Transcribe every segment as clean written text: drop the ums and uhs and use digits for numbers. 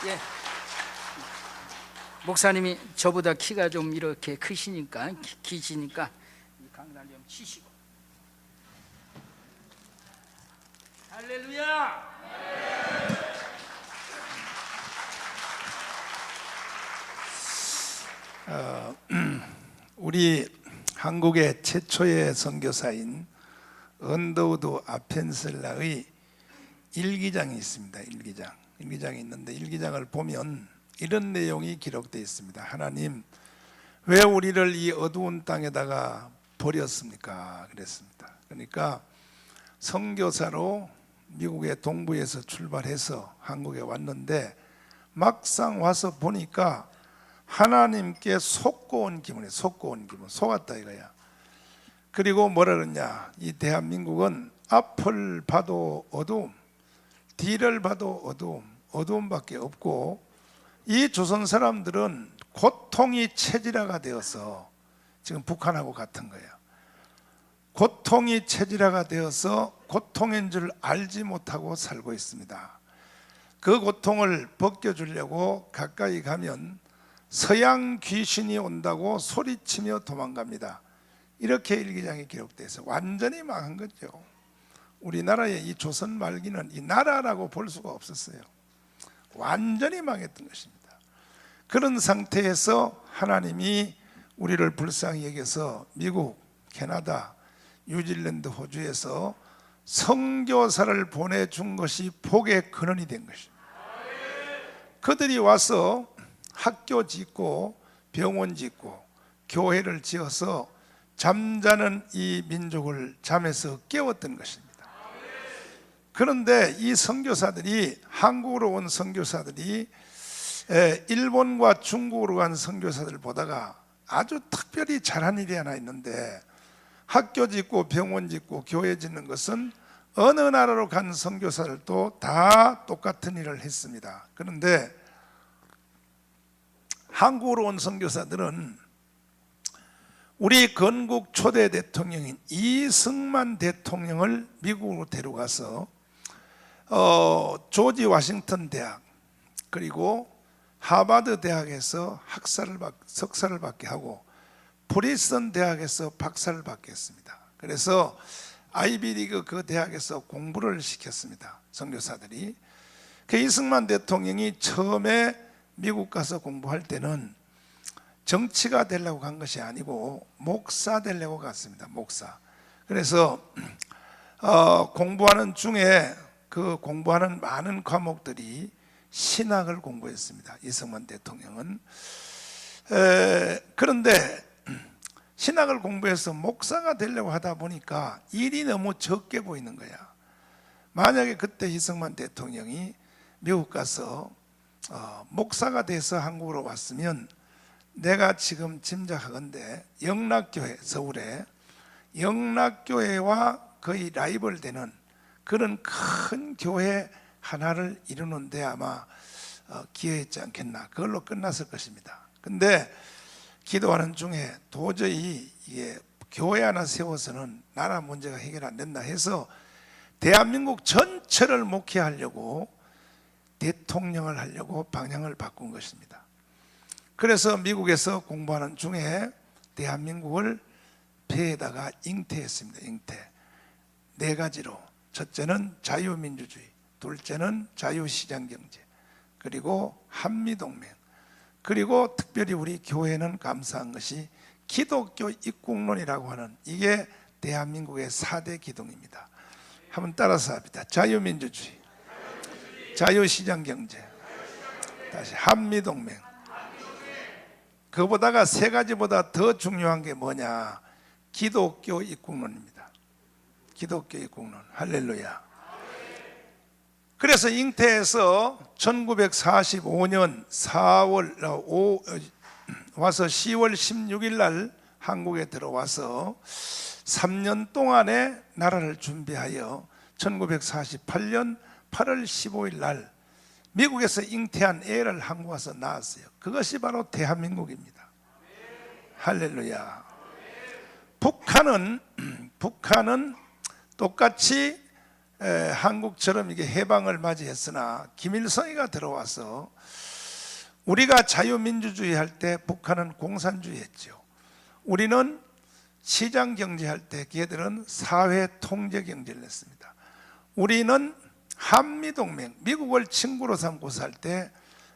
예. 목사님이 저보다 키가 좀 이렇게 크시니까 기시니까 이 강단 좀 치시고. 할렐루야. 우리 한국의 최초의 선교사인 언더우드 아펜셀라의 일기장이 있습니다. 일기장이 있는데 일기장을 보면 이런 내용이 기록되어 있습니다. 하나님, 왜 우리를 이 어두운 땅에다가 버렸습니까? 그랬습니다. 그러니까 선교사로 미국의 동부에서 출발해서 한국에 왔는데 막상 와서 보니까 하나님께 속고 온 기분, 속았다 이거야. 그리고 뭐라 그러냐, 이 대한민국은 앞을 봐도 어두움, 뒤를 봐도 어두움밖에 없고, 이 조선 사람들은 고통이 체질화가 되어서, 지금 북한하고 같은 거예요. 고통이 체질화가 되어서 고통인 줄 알지 못하고 살고 있습니다. 그 고통을 벗겨주려고 가까이 가면 서양 귀신이 온다고 소리치며 도망갑니다. 이렇게 일기장에 기록되어 있어요. 완전히 망한 거죠. 우리나라의 이 조선 말기는 이 나라라고 볼 수가 없었어요. 완전히 망했던 것입니다. 그런 상태에서 하나님이 우리를 불쌍히 여겨서 미국, 캐나다, 뉴질랜드, 호주에서 선교사를 보내준 것이 복의 근원이 된 것입니다. 그들이 와서 학교 짓고 병원 짓고 교회를 지어서 잠자는 이 민족을 잠에서 깨웠던 것입니다. 그런데 이 선교사들이, 한국으로 온 선교사들이 일본과 중국으로 간 선교사들 보다가 아주 특별히 잘한 일이 하나 있는데, 학교 짓고 병원 짓고 교회 짓는 것은 어느 나라로 간 선교사들도 다 똑같은 일을 했습니다. 그런데 한국으로 온 선교사들은 우리 건국 초대 대통령인 이승만 대통령을 미국으로 데려가서 조지 워싱턴 대학 그리고 하버드 대학에서 석사를 받게 하고 프리스턴 대학에서 박사를 받게 했습니다. 그래서 아이비리그 그 대학에서 공부를 시켰습니다. 선교사들이. 그 이승만 대통령이 처음에 미국 가서 공부할 때는 정치가 되려고 간 것이 아니고 목사 되려고 갔습니다. 목사. 그래서 공부하는 중에 그 공부하는 많은 과목들이 신학을 공부했습니다. 이승만 대통령은. 그런데 신학을 공부해서 목사가 되려고 하다 보니까 일이 너무 적게 보이는 거야. 만약에 그때 이승만 대통령이 미국 가서 목사가 돼서 한국으로 왔으면, 내가 지금 짐작하건대 영락교회, 서울에 영락교회와 거의 라이벌 되는 그런 큰 교회 하나를 이루는데 아마 기여했지 않겠나, 그걸로 끝났을 것입니다. 근데 기도하는 중에 도저히 이게 교회 하나 세워서는 나라 문제가 해결 안 된다 해서 대한민국 전체를 목회하려고, 대통령을 하려고 방향을 바꾼 것입니다. 그래서 미국에서 공부하는 중에 대한민국을 배에다가 잉태했습니다. 잉태. 네 가지로. 첫째는 자유민주주의, 둘째는 자유시장경제, 그리고 한미동맹, 그리고 특별히 우리 교회는 감사한 것이 기독교 입국론이라고 하는, 이게 대한민국의 4대 기둥입니다. 한번 따라서 합니다. 자유민주주의, 자유시장경제, 다시 한미동맹. 그보다가 세 가지보다 더 중요한 게 뭐냐, 기독교 입국론입니다. 기독교 입국론. 할렐루야. 그래서 잉태해서 1945년 4월 와서 10월 16일 날 한국에 들어와서 3년 동안의 나라를 준비하여 1948년 8월 15일 날 미국에서 잉태한 애를 한국 와서 낳았어요. 그것이 바로 대한민국입니다. 할렐루야. 북한은 똑같이 한국처럼 이게 해방을 맞이했으나 김일성이가 들어와서 우리가 자유민주주의 할 때 북한은 공산주의 했죠. 우리는 시장 경제할 때 걔들은 사회 통제 경제를 했습니다. 우리는 한미동맹, 미국을 친구로 삼고 살 때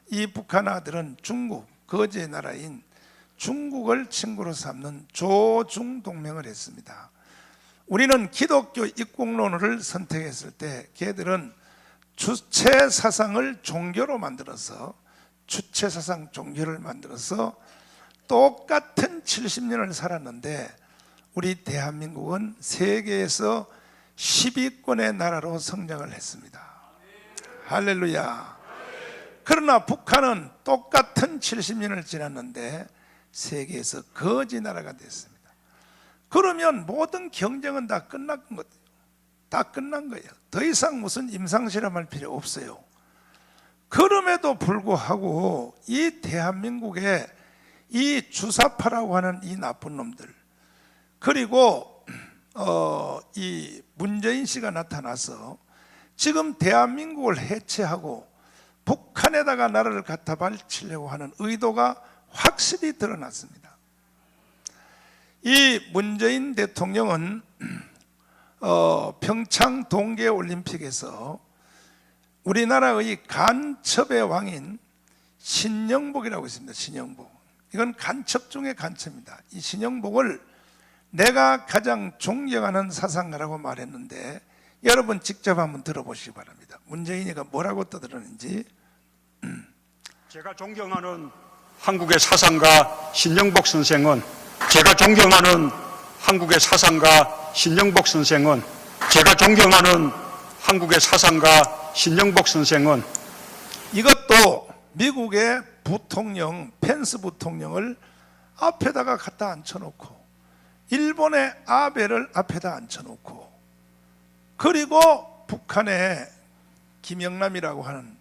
이 북한 아들은 중국, 거제 나라인 중국을 친구로 삼는 조중동맹을 했습니다. 우리는 기독교 입국론을 선택했을 때 걔들은 주체사상을 종교로 만들어서 주체사상 종교를 만들어서 똑같은 70년을 살았는데 우리 대한민국은 세계에서 10위권의 나라로 성장을 했습니다. 할렐루야. 그러나 북한은 똑같은 70년을 지났는데 세계에서 거지 나라가 됐습니다. 그러면 모든 경쟁은 다 끝난 거예요. 다 끝난 거예요. 더 이상 무슨 임상실험할 필요 없어요. 그럼에도 불구하고 이 대한민국에 이 주사파라고 하는 이 나쁜 놈들, 그리고 이 문재인 씨가 나타나서 지금 대한민국을 해체하고 북한에다가 나라를 갖다 바치려고 하는 의도가 확실히 드러났습니다. 이 문재인 대통령은 평창 동계올림픽에서 우리나라의 간첩의 왕인 신영복이라고 있습니다. 신영복. 이건 간첩 중에 간첩입니다. 이 신영복을 내가 가장 존경하는 사상가라고 말했는데 여러분 직접 한번 들어보시기 바랍니다. 문재인이가 뭐라고 떠들었는지. 제가 존경하는 한국의 사상가 신영복 선생은 제가 존경하는 한국의 사상가 신영복 선생은 제가 존경하는 한국의 사상가 신영복 선생은 이것도 미국의 부통령 펜스 부통령을 앞에다가 갖다 앉혀놓고 일본의 아베를 앞에다 앉혀놓고 그리고 북한의 김영남이라고 하는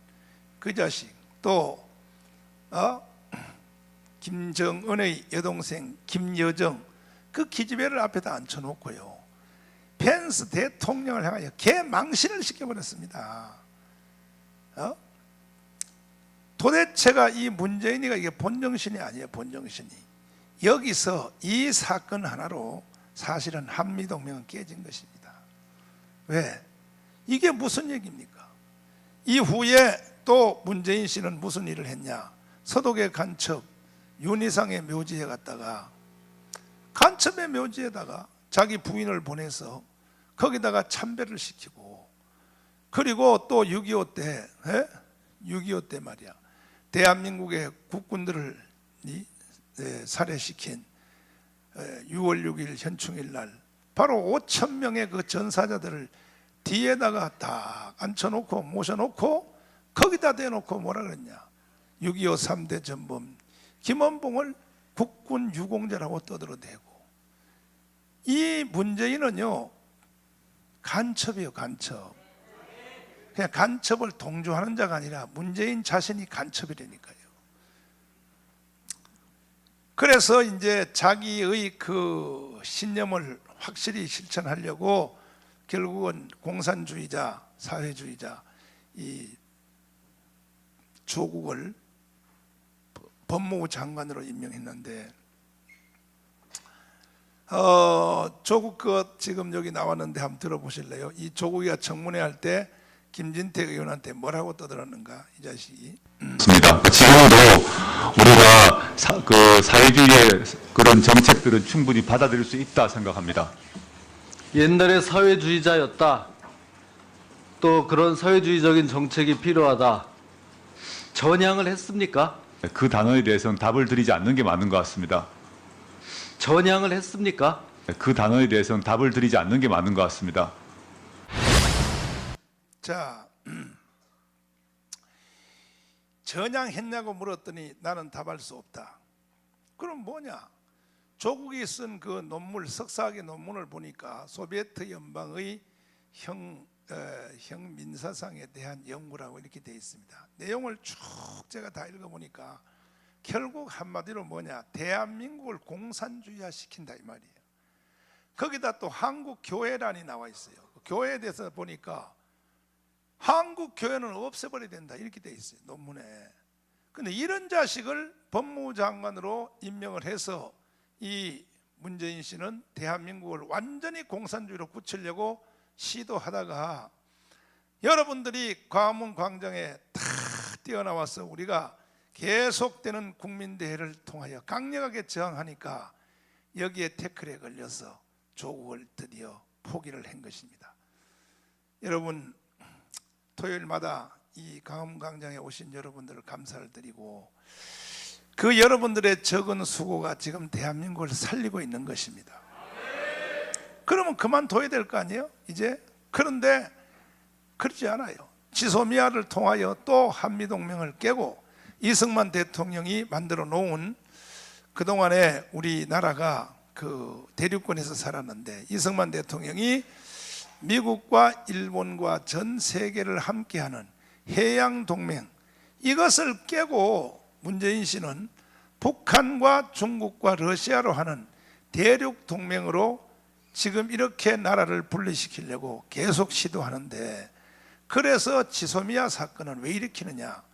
그 자식 또 김정은의 여동생 김여정 그 기집애를 앞에다 앉혀놓고요 펜스 대통령을 향하여 개망신을 시켜버렸습니다. 도대체가 이 문재인이가 이게 본정신이 아니에요. 본정신이 여기서 이 사건 하나로 사실은 한미동맹은 깨진 것입니다. 왜? 이게 무슨 얘기입니까? 이후에 또 문재인 씨는 무슨 일을 했냐? 서독의 간첩 윤희상의 묘지에 갔다가 간첩의 묘지에다가 자기 부인을 보내서 거기다가 참배를 시키고 그리고 또 6.25 때 6.25 때 말이야 대한민국의 국군들을 살해시킨 6월 6일 현충일 날 바로 5천 명의 그 전사자들을 뒤에다가 딱 앉혀놓고 모셔놓고 거기다 대놓고 뭐라 그랬냐 6.25 3대 전범 김원봉을 국군 유공자라고 떠들어대고 이 문재인은요 간첩이에요. 간첩. 그냥 간첩을 동조하는 자가 아니라 문재인 자신이 간첩이라니까요. 그래서 이제 자기의 그 신념을 확실히 실천하려고 결국은 공산주의자, 사회주의자 이 조국을 법무부 장관으로 임명했는데 조국 그 지금 여기 나왔는데 한번 들어보실래요? 이 조국이가 청문회 할 때 김진태 의원한테 뭐라고 떠들었는가 이 자식이. 맞습니다. 지금도 우리가 사회주의의 그런 정책들은 충분히 받아들일 수 있다 생각합니다. 옛날에 사회주의자였다. 또 그런 사회주의적인 정책이 필요하다. 전향을 했습니까? 그 단어에 대해서는 답을 드리지 않는 게 맞는 것 같습니다. 전향을 했습니까? 그 단어에 대해서는 답을 드리지 않는 게 맞는 것 같습니다. 자, 전향했냐고 물었더니 나는 답할 수 없다. 그럼 뭐냐? 조국이 쓴 그 논문, 석사학위 논문을 보니까 소비에트 연방의 형민사상에 대한 연구라고 이렇게 되어 있습니다. 내용을 쭉 제가 다 읽어보니까 결국 한마디로 뭐냐? 대한민국을 공산주의화 시킨다 이 말이에요. 거기다 또 한국교회란이 나와 있어요. 교회에 대해서 보니까 한국 교회는 없애버려야 된다 이렇게 돼 있어요 논문에. 근데 이런 자식을 법무장관으로 임명을 해서 이 문재인 씨는 대한민국을 완전히 공산주의로 굳히려고 시도하다가 여러분들이 광화문 광장에 다 뛰어나와서 우리가 계속되는 국민대회를 통하여 강력하게 저항하니까 여기에 태클에 걸려서 조국을 드디어 포기를 한 것입니다. 여러분, 토요일마다 이 광화문 광장에 오신 여러분들을 감사를 드리고 그 여러분들의 적은 수고가 지금 대한민국을 살리고 있는 것입니다. 그러면 그만둬야 될 거 아니에요 이제? 그런데 그렇지 않아요. 지소미아를 통하여 또 한미동맹을 깨고 이승만 대통령이 만들어 놓은, 그동안에 우리나라가 그 대륙권에서 살았는데 이승만 대통령이 미국과 일본과 전 세계를 함께하는 해양동맹, 이것을 깨고 문재인 씨는 북한과 중국과 러시아로 하는 대륙동맹으로 지금 이렇게 나라를 분리시키려고 계속 시도하는데, 그래서 지소미아 사건은 왜 일으키느냐,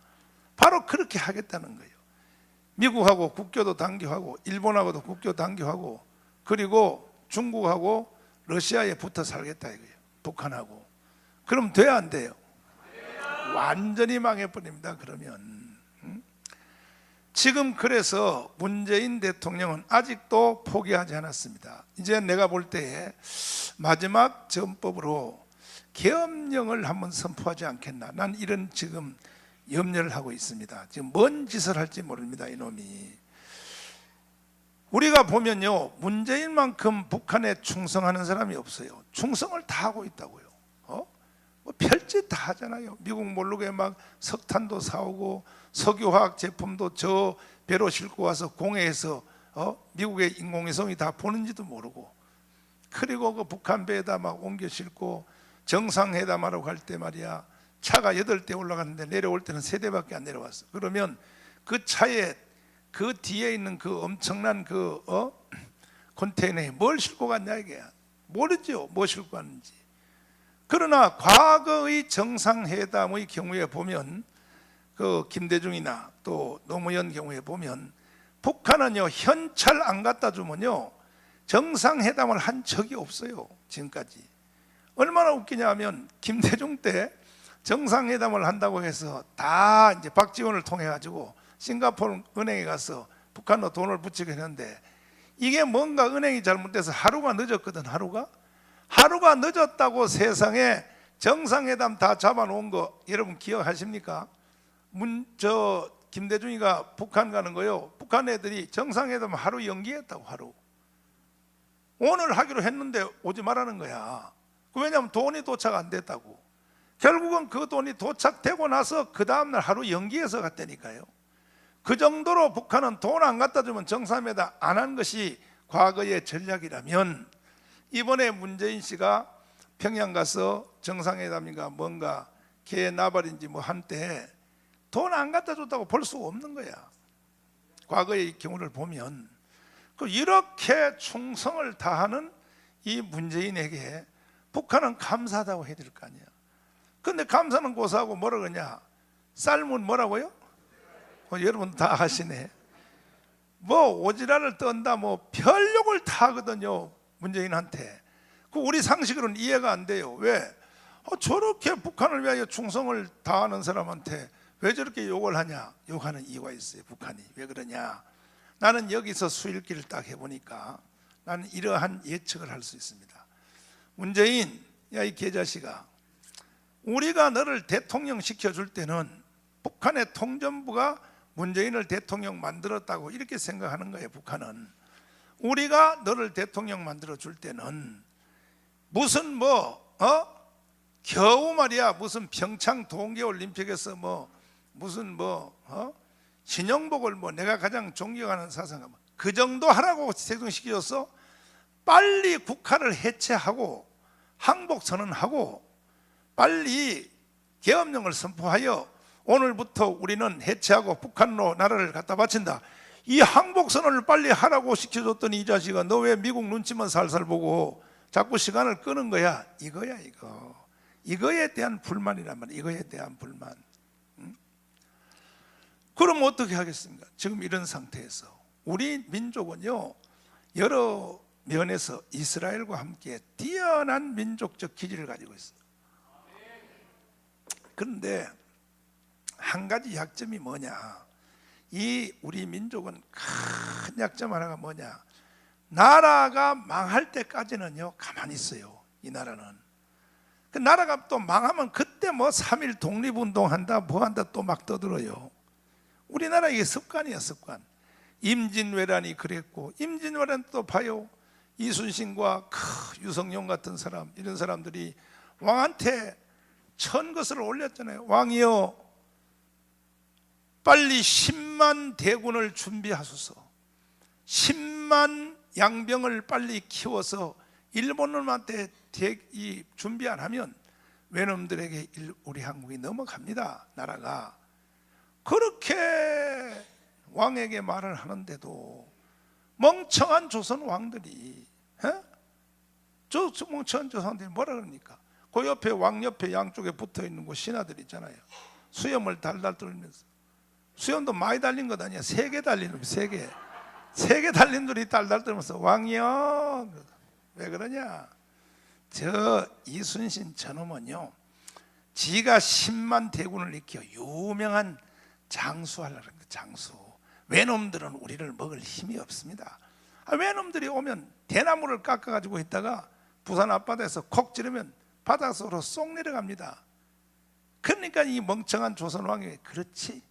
바로 그렇게 하겠다는 거예요. 미국하고 국교도 단교하고 일본하고도 국교 단교하고 그리고 중국하고 러시아에 붙어 살겠다 이거예요. 북한하고. 그럼 돼야 안 돼요? 완전히 망해버립니다. 그러면 지금 그래서 문재인 대통령은 아직도 포기하지 않았습니다. 이제 내가 볼 때에 마지막 전법으로 계엄령을 한번 선포하지 않겠나, 난 이런 지금 염려를 하고 있습니다. 지금 뭔 짓을 할지 모릅니다 이놈이. 우리가 보면요, 문재인만큼 북한에 충성하는 사람이 없어요. 충성을 다 하고 있다고요. 뭐 별짓 다 하잖아요. 미국 모르게 막 석탄도 사오고 석유화학 제품도 저 배로 싣고 와서 공해에서 미국의 인공위성이 다 보는지도 모르고, 그리고 그 북한 배에다 막 옮겨 싣고 정상회담하러 갈 때 말이야, 차가 8대 올라갔는데 내려올 때는 3대밖에 안 내려왔어. 그러면 그 차에 그 뒤에 있는 그 엄청난 그 컨테이너에 뭘 싣고 갔냐 이게 모르죠, 뭐 싣고 갔는지. 그러나 과거의 정상회담의 경우에 보면, 그 김대중이나 또 노무현 경우에 보면 북한은요 현찰 안 갖다 주면요 정상회담을 한 적이 없어요 지금까지. 얼마나 웃기냐 하면 김대중 때 정상회담을 한다고 해서 다 이제 박지원을 통해 가지고 싱가포르 은행에 가서 북한으로 돈을 붙이게 했는데, 이게 뭔가 은행이 잘못돼서 하루가 늦었거든. 하루가 늦었다고 세상에 정상회담 다 잡아놓은 거 여러분 기억하십니까? 김대중이가 북한 가는 거요, 북한 애들이 정상회담 하루 연기했다고. 하루 오늘 하기로 했는데 오지 말라는 거야. 왜냐하면 돈이 도착 안 됐다고. 결국은 그 돈이 도착되고 나서 그 다음날 하루 연기해서 갔다니까요. 그 정도로 북한은 돈 안 갖다 주면 정상회담 안 한 것이 과거의 전략이라면, 이번에 문재인 씨가 평양 가서 정상회담인가 뭔가 개 나발인지 뭐 한때 돈 안 갖다 줬다고 볼 수가 없는 거야. 과거의 경우를 보면. 이렇게 충성을 다하는 이 문재인에게 북한은 감사하다고 해야 될 거 아니야. 근데 감사는 고사하고 뭐라 그러냐, 쌀문 뭐라고요? 여러분 다 아시네. 뭐 오지랖을 떤다, 뭐 별욕을 다 하거든요 문재인한테. 그 우리 상식으로는 이해가 안 돼요. 왜? 저렇게 북한을 위하여 충성을 다하는 사람한테 왜 저렇게 욕을 하냐? 욕하는 이유가 있어요. 북한이 왜 그러냐? 나는 여기서 수일기를 딱 해보니까 나는 이러한 예측을 할 수 있습니다. 문재인, 야 이 개자식아, 우리가 너를 대통령 시켜줄 때는 북한의 통전부가 문재인을 대통령 만들었다고 이렇게 생각하는 거예요. 북한은 우리가 너를 대통령 만들어 줄 때는 무슨 겨우 말이야 무슨 평창 동계올림픽에서 무슨 신영복을 내가 가장 존경하는 사상가 그 정도 하라고 세종시켜줬어. 빨리 국화를 해체하고 항복 선언하고 빨리 계엄령을 선포하여 오늘부터 우리는 해체하고 북한으로 나라를 갖다 바친다. 이 항복 선언을 빨리 하라고 시켜줬더니 이 자식아, 너 왜 미국 눈치만 살살 보고 자꾸 시간을 끄는 거야? 이거야 이거. 이거에 대한 불만이란 말이에요. 이거에 대한 불만. 그럼 어떻게 하겠습니까? 지금 이런 상태에서 우리 민족은요, 여러 면에서 이스라엘과 함께 뛰어난 민족적 기질을 가지고 있어요. 그런데 한 가지 약점이 뭐냐? 이 우리 민족은 큰 약점 하나가 뭐냐? 나라가 망할 때까지는요 가만히 있어요. 이 나라는. 그 나라가 또 망하면 그때 뭐 3.1 독립운동한다 뭐한다 또 막 떠들어요. 우리나라 이게 습관이야, 습관. 임진왜란이 그랬고, 임진왜란 또 봐요. 이순신과 유성룡 같은 사람, 이런 사람들이 왕한테 천것을 올렸잖아요. 왕이여, 빨리 10만 대군을 준비하소서. 10만 양병을 빨리 키워서 일본놈한테 준비 안 하면 외놈들에게 우리 한국이 넘어갑니다, 나라가. 그렇게 왕에게 말을 하는데도 멍청한 조선 왕들이, 멍청한 조선 왕들이 뭐라 그럽니까? 그 옆에 왕 옆에 양쪽에 붙어 있는 그 신하들 있잖아요. 수염을 달달 떨면서, 수염도 많이 달린 것 아니야. 3개 달린 놈이 3개. 3개 달린 놈이 달달 떨면서 왕이요. 왜 그러냐? 저 이순신 저놈은요, 지가 10만 대군을 일으켜 유명한 장수하려는 거예요. 장수. 외놈들은 우리를 먹을 힘이 없습니다. 외놈들이 오면 대나무를 깎아가지고 있다가 부산 앞바다에서 콕 찌르면 바닷속으로 쏙 내려갑니다. 그러니까 이 멍청한 조선 왕이 그렇지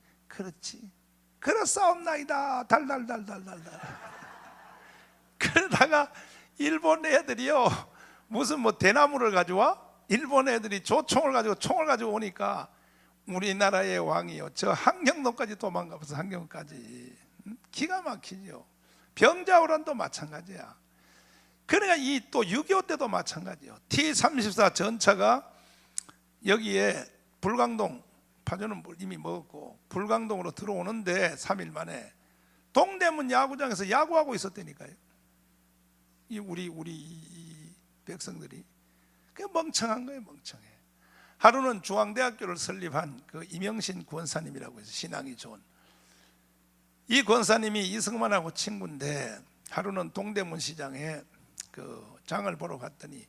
그렇사옵나이다 달달달달달달. 그러다가 일본 애들이요, 무슨 뭐 대나무를 가져와? 일본 애들이 조총을 가지고 총을 가지고 오니까 우리나라의 왕이요, 저 한경도까지 도망가면서, 한경도까지. 기가 막히죠. 병자호란도 마찬가지야. 그러니까 이 또 6.25 때도 마찬가지요. T-34 전차가 여기에 불광동, 파주는 이미 먹었고 불광동으로 들어오는데 3일 만에 동대문 야구장에서 야구하고 있었다니까요. 우리 백성들이. 그게 멍청한 거예요, 멍청해. 하루는 중앙대학교를 설립한 그 이명신 권사님이라고 해서 신앙이 좋은 이 권사님이 이승만하고 친구인데, 하루는 동대문 시장에 그 장을 보러 갔더니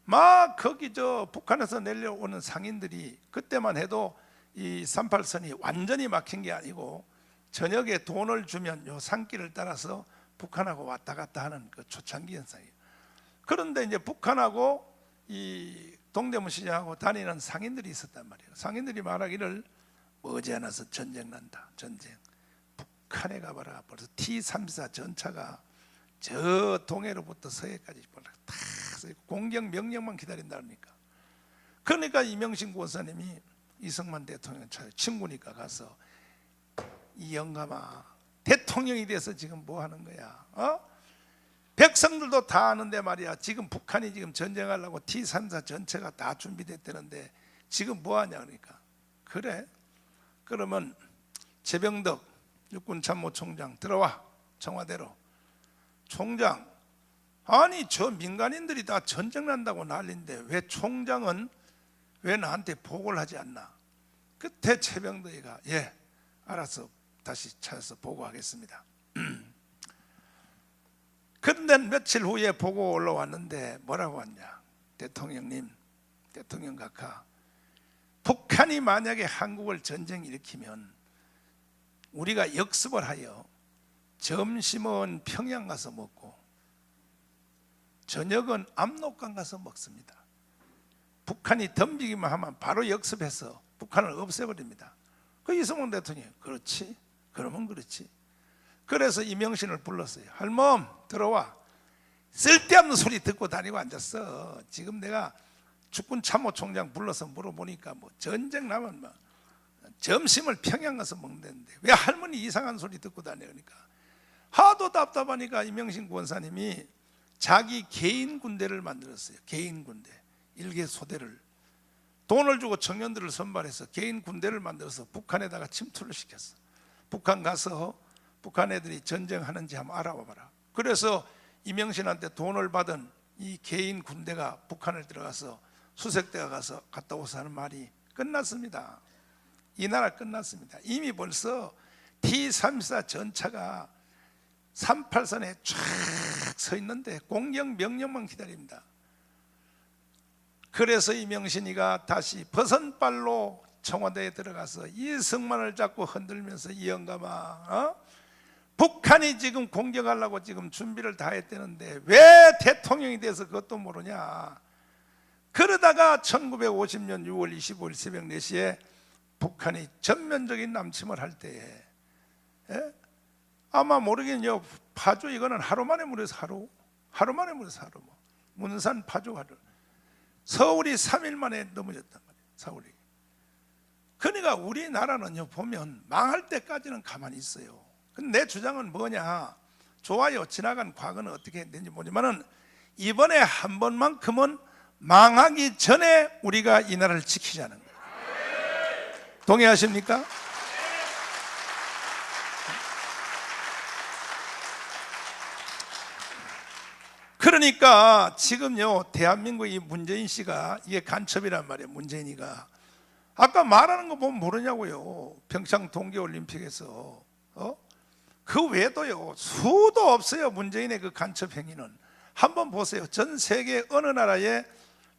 막 거기 저 북한에서 내려오는 상인들이, 그때만 해도 이 38선이 완전히 막힌 게 아니고 저녁에 돈을 주면 요 산길을 따라서 북한하고 왔다 갔다 하는 그 초창기 현상이에요. 그런데 이제 북한하고 이 동대문 시장하고 다니는 상인들이 있었단 말이에요. 상인들이 말하기를 머지않아서 전쟁 난다, 전쟁. 북한에 가봐라, 벌써 T-34 전차가 저 동해로부터 서해까지 다 공격 명령만 기다린다 그러니까. 그러니까 이명신 권사님이 이승만 대통령 친구니까 가서, 이 영감아, 대통령이 돼서 지금 뭐 하는 거야? 백성들도 다 아는데 말이야, 지금 북한이 지금 전쟁하려고 T-34 전체가 다 준비됐다는데 지금 뭐 하냐 그러니까. 그래? 그러면 제병덕 육군참모총장 들어와, 청와대로. 총장, 아니 저 민간인들이 다 전쟁 난다고 난리인데 왜 총장은 왜 나한테 보고를 하지 않나? 그때 최병덕이가 예, 알았어, 다시 찾아서 보고하겠습니다. 그런데 며칠 후에 보고 올라왔는데 뭐라고 왔냐? 대통령님, 대통령 각하, 북한이 만약에 한국을 전쟁 일으키면 우리가 역습을 하여 점심은 평양 가서 먹고 저녁은 압록강 가서 먹습니다. 북한이 덤비기만 하면 바로 역습해서 북한을 없애버립니다. 그 이승만 대통령이 그렇지, 그러면 그렇지. 그래서 이명신을 불렀어요. 할멈 들어와. 쓸데없는 소리 듣고 다니고 앉았어. 지금 내가 축군 참모총장 불러서 물어보니까 뭐 전쟁 나면 뭐 점심을 평양 가서 먹는다는데 왜 할머니 이상한 소리 듣고 다니니까 하도 답답하니까 이명신 권사님이 자기 개인 군대를 만들었어요. 개인 군대, 일개 소대를 돈을 주고 청년들을 선발해서 개인 군대를 만들어서 북한에다가 침투를 시켰어. 북한 가서 북한 애들이 전쟁하는지 한번 알아봐라. 그래서 이명신한테 돈을 받은 이 개인 군대가 북한을 들어가서 수색대가 가서 갔다 오서 하는 말이 끝났습니다. 이 나라 끝났습니다. 이미 벌써 T-34 전차가 38선에 쫙 서 있는데 공격 명령만 기다립니다. 그래서 이명신이가 다시 버선발로 청와대에 들어가서 이승만을 잡고 흔들면서 이 영감아, 북한이 지금 공격하려고 지금 준비를 다 했다는데 왜 대통령이 돼서 그것도 모르냐. 그러다가 1950년 6월 25일 새벽 4시에 북한이 전면적인 남침을 할 때에, 아마 모르겠네요. 파주 이거는 하루 만에 무려서 하루 만에 무려서 하루, 문산 파주 하루, 서울이 3일 만에 넘어졌단 말이에요. 서울이. 그러니까 우리나라는요, 보면 망할 때까지는 가만히 있어요. 근데 내 주장은 뭐냐? 좋아요. 지나간 과거는 어떻게 했는지 모르지만은 이번에 한 번만큼은 망하기 전에 우리가 이 나라를 지키자는 거예요. 동의하십니까? 그러니까 지금요, 대한민국 이 문재인 씨가 이게 간첩이란 말이에요. 문재인이가 아까 말하는 거 보면 모르냐고요. 평창 동계올림픽에서 그 외에도요 수도 없어요. 문재인의 그 간첩 행위는. 한번 보세요. 전 세계 어느 나라의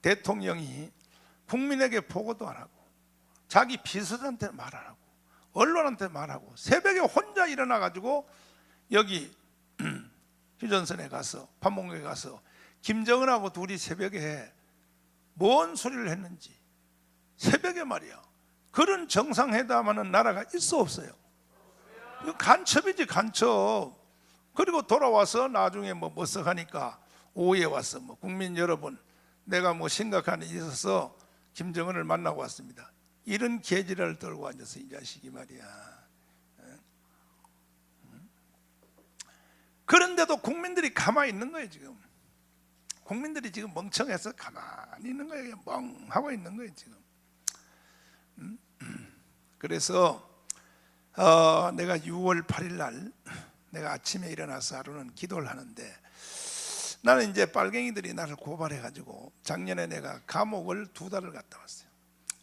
대통령이 국민에게 보고도 안 하고 자기 비서한테 말 안 하고 언론한테 말하고 새벽에 혼자 일어나 가지고 여기 휴전선에 가서 판문점에 가서 김정은하고 둘이 새벽에 뭔 소리를 했는지, 새벽에 말이야. 그런 정상회담하는 나라가 있어 없어요? 이거 간첩이지, 간첩. 그리고 돌아와서 나중에 뭐 머쓱하니까 오후에 와서 뭐 국민 여러분, 내가 뭐 심각한 일이 있어서 김정은을 만나고 왔습니다. 이런 개지를 떨고 앉아서 이 자식이 말이야. 그런데도 국민들이 가만히 있는 거예요. 지금 국민들이 지금 멍청해서 가만히 있는 거예요. 멍하고 있는 거예요 지금. 그래서 내가 6월 8일 날 내가 아침에 일어나서 하루는 기도를 하는데, 나는 이제 빨갱이들이 나를 고발해 가지고 작년에 내가 감옥을 2달을 갔다 왔어요.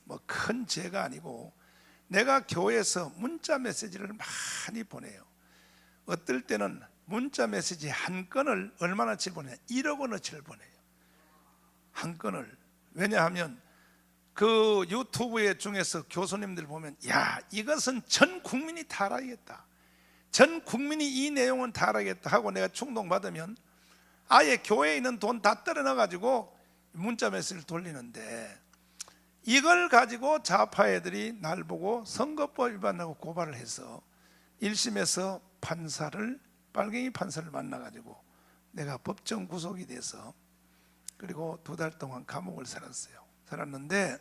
뭐 큰 죄가 아니고 내가 교회에서 문자 메시지를 많이 보내요. 어떨 때는 문자 메시지 한 건을 얼마나치 보내요? 1억 원어치를 보내요. 한 건을. 왜냐하면 그 유튜브에 중에서 교수님들 보면, 야, 이것은 전 국민이 다 알아야겠다, 전 국민이 이 내용은 다 알아야겠다 하고 내가 충동받으면 아예 교회에 있는 돈 다 떨어놔 가지고 문자 메시지를 돌리는데, 이걸 가지고 좌파 애들이 날 보고 선거법 위반하고 고발을 해서 1심에서 판사를, 빨갱이 판사를 만나 가지고 내가 법정 구속이 돼서, 그리고 2달 동안 감옥을 살았는데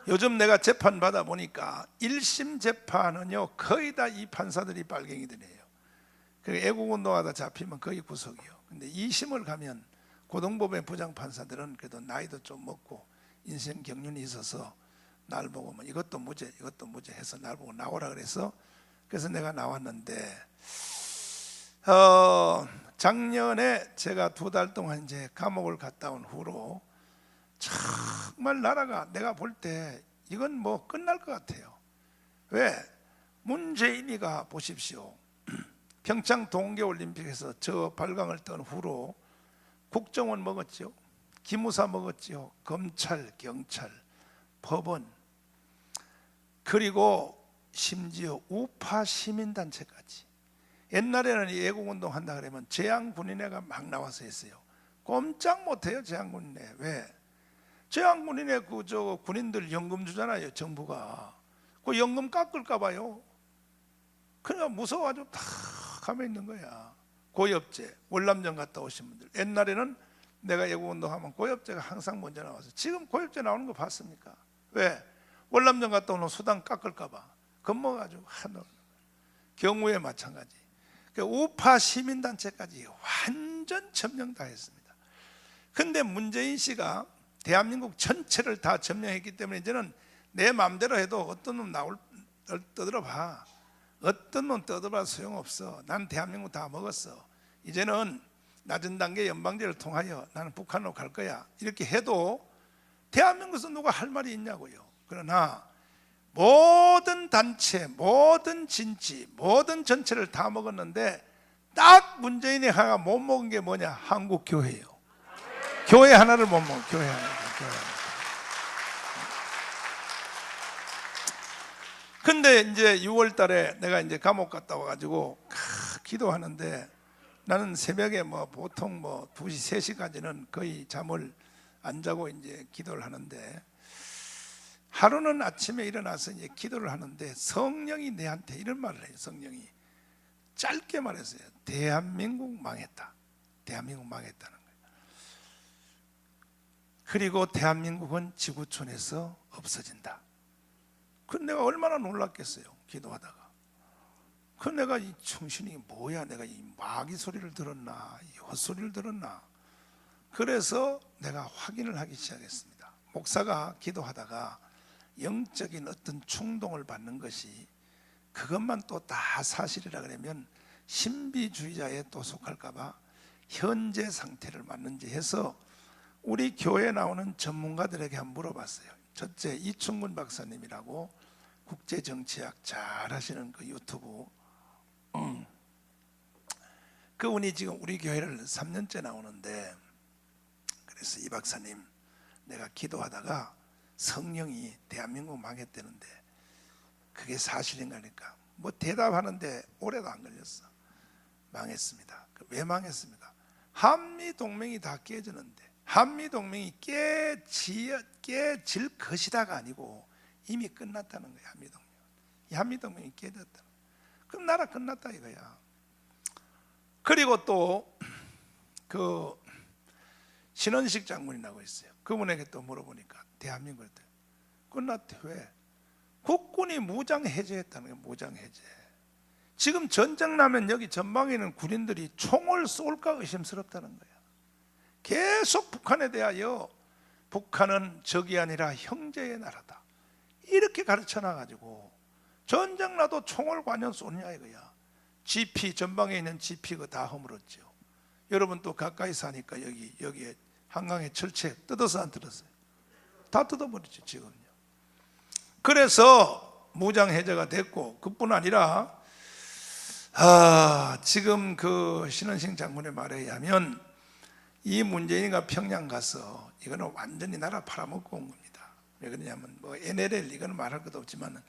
요즘 내가 재판 받아 보니까 1심 재판은요 거의 다 이 판사들이 빨갱이들이에요. 그리고 애국운동하다 잡히면 거의 구속이요. 근데 2심을 가면 고등법의 부장판사들은 그래도 나이도 좀 먹고 인생 경륜이 있어서 날 보고 뭐 이것도 무죄 이것도 무죄 해서 날 보고 나오라 그래서 내가 나왔는데, 작년에 제가 2달 동안 이제 감옥을 갔다 온 후로 정말 나라가 내가 볼 때 이건 뭐 끝날 것 같아요. 왜? 문재인이가 보십시오. 평창 동계올림픽에서 저 발광을 떤 후로 국정원 먹었죠, 기무사 먹었죠, 검찰, 경찰, 법원, 그리고 심지어 우파 시민단체까지. 옛날에는 애국운동 한다 그러면 재향군인회가 막 나와서 했어요. 꼼짝 못해요 재향군인회. 왜? 재향군인회 저 군인들 연금 주잖아요 정부가. 그 연금 깎을까 봐요. 그러니까 무서워가지고 다 가만히 있는 거야. 고엽제, 월남전 갔다 오신 분들, 옛날에는 내가 애국운동하면 고엽제가 항상 먼저 나와서, 지금 고엽제 나오는 거 봤습니까? 왜? 월남전 갔다 오는 수당 깎을까 봐 겁먹어가지고 하는. 경우에 마찬가지. 우파 시민단체까지 완전 점령 다 했습니다. 근데 문재인 씨가 대한민국 전체를 다 점령했기 때문에 이제는 내 마음대로 해도 어떤 놈 떠들어봐. 어떤 놈 떠들어봐 소용없어. 난 대한민국 다 먹었어. 이제는 낮은 단계 연방제를 통하여 나는 북한으로 갈 거야, 이렇게 해도 대한민국에서 누가 할 말이 있냐고요. 그러나 모든 단체, 모든 진지, 모든 전체를 다 먹었는데 딱 문재인이 하나가 못 먹은 게 뭐냐? 한국 교회예요. 교회 하나를 못 먹어. 교회 하나. 근데 이제 6월 달에 내가 이제 감옥 갔다 와가지고 기도하는데, 나는 새벽에 뭐 보통 뭐 2시, 3시까지는 거의 잠을 안 자고 이제 기도를 하는데, 하루는 아침에 일어나서 이제 기도를 하는데 성령이 내한테 이런 말을 해요. 성령이 짧게 말했어요. 대한민국 망했다. 대한민국 망했다는 거예요. 그리고 대한민국은 지구촌에서 없어진다. 그 내가 얼마나 놀랐겠어요. 기도하다가. 그 내가 이 청신이 뭐야, 내가 이 마귀 소리를 들었나, 이 헛소리를 들었나. 그래서 내가 확인을 하기 시작했습니다. 목사가 기도하다가 영적인 어떤 충동을 받는 것이 그것만 또 다 사실이라 그러면 신비주의자에 또 속할까 봐 현재 상태를 맞는지 해서 우리 교회에 나오는 전문가들에게 한번 물어봤어요. 첫째, 이충근 박사님이라고 국제정치학 잘 하시는 그 유튜브, 그분이 지금 우리 교회를 3년째 나오는데, 그래서 이 박사님, 내가 기도하다가 성령이 대한민국 망했다는데 그게 사실인가 하니까 뭐 대답하는데 오래도 안 걸렸어. 망했습니다. 왜 망했습니까? 한미동맹이 다 깨지는데, 한미동맹이 깨질 것이다가 아니고 이미 끝났다는 거야. 한미동맹. 이 한미동맹이 깨졌다. 그럼 나라 끝났다 이거야. 그리고 또 그 신원식 장군이라고 있어요. 그분에게 또 물어보니까 대한민국에 끝났대. 왜? 국군이 무장 해제했다는 거예요. 무장 해제. 지금 전쟁 나면 여기 전방에 있는 군인들이 총을 쏠까 의심스럽다는 거야. 계속 북한에 대하여 북한은 적이 아니라 형제의 나라다, 이렇게 가르쳐 놔가지고 전쟁 나도 총을 과연 쏘느냐 이거야. GP, 전방에 있는 GP 그 다 허물었죠. 여러분 또 가까이 사니까 여기에 한강에 철책 뜯어서 안 뜯었어요? 다 뜯어버렸죠 지금요. 그래서 무장 해제가 됐고, 그뿐 아니라 지금 그 신원식 장군의 말에 의하면 이 문재인이가 평양 가서 이거는 완전히 나라 팔아먹고 온 겁니다. 왜 그러냐면 뭐 NLL 이거는 말할 것도 없지만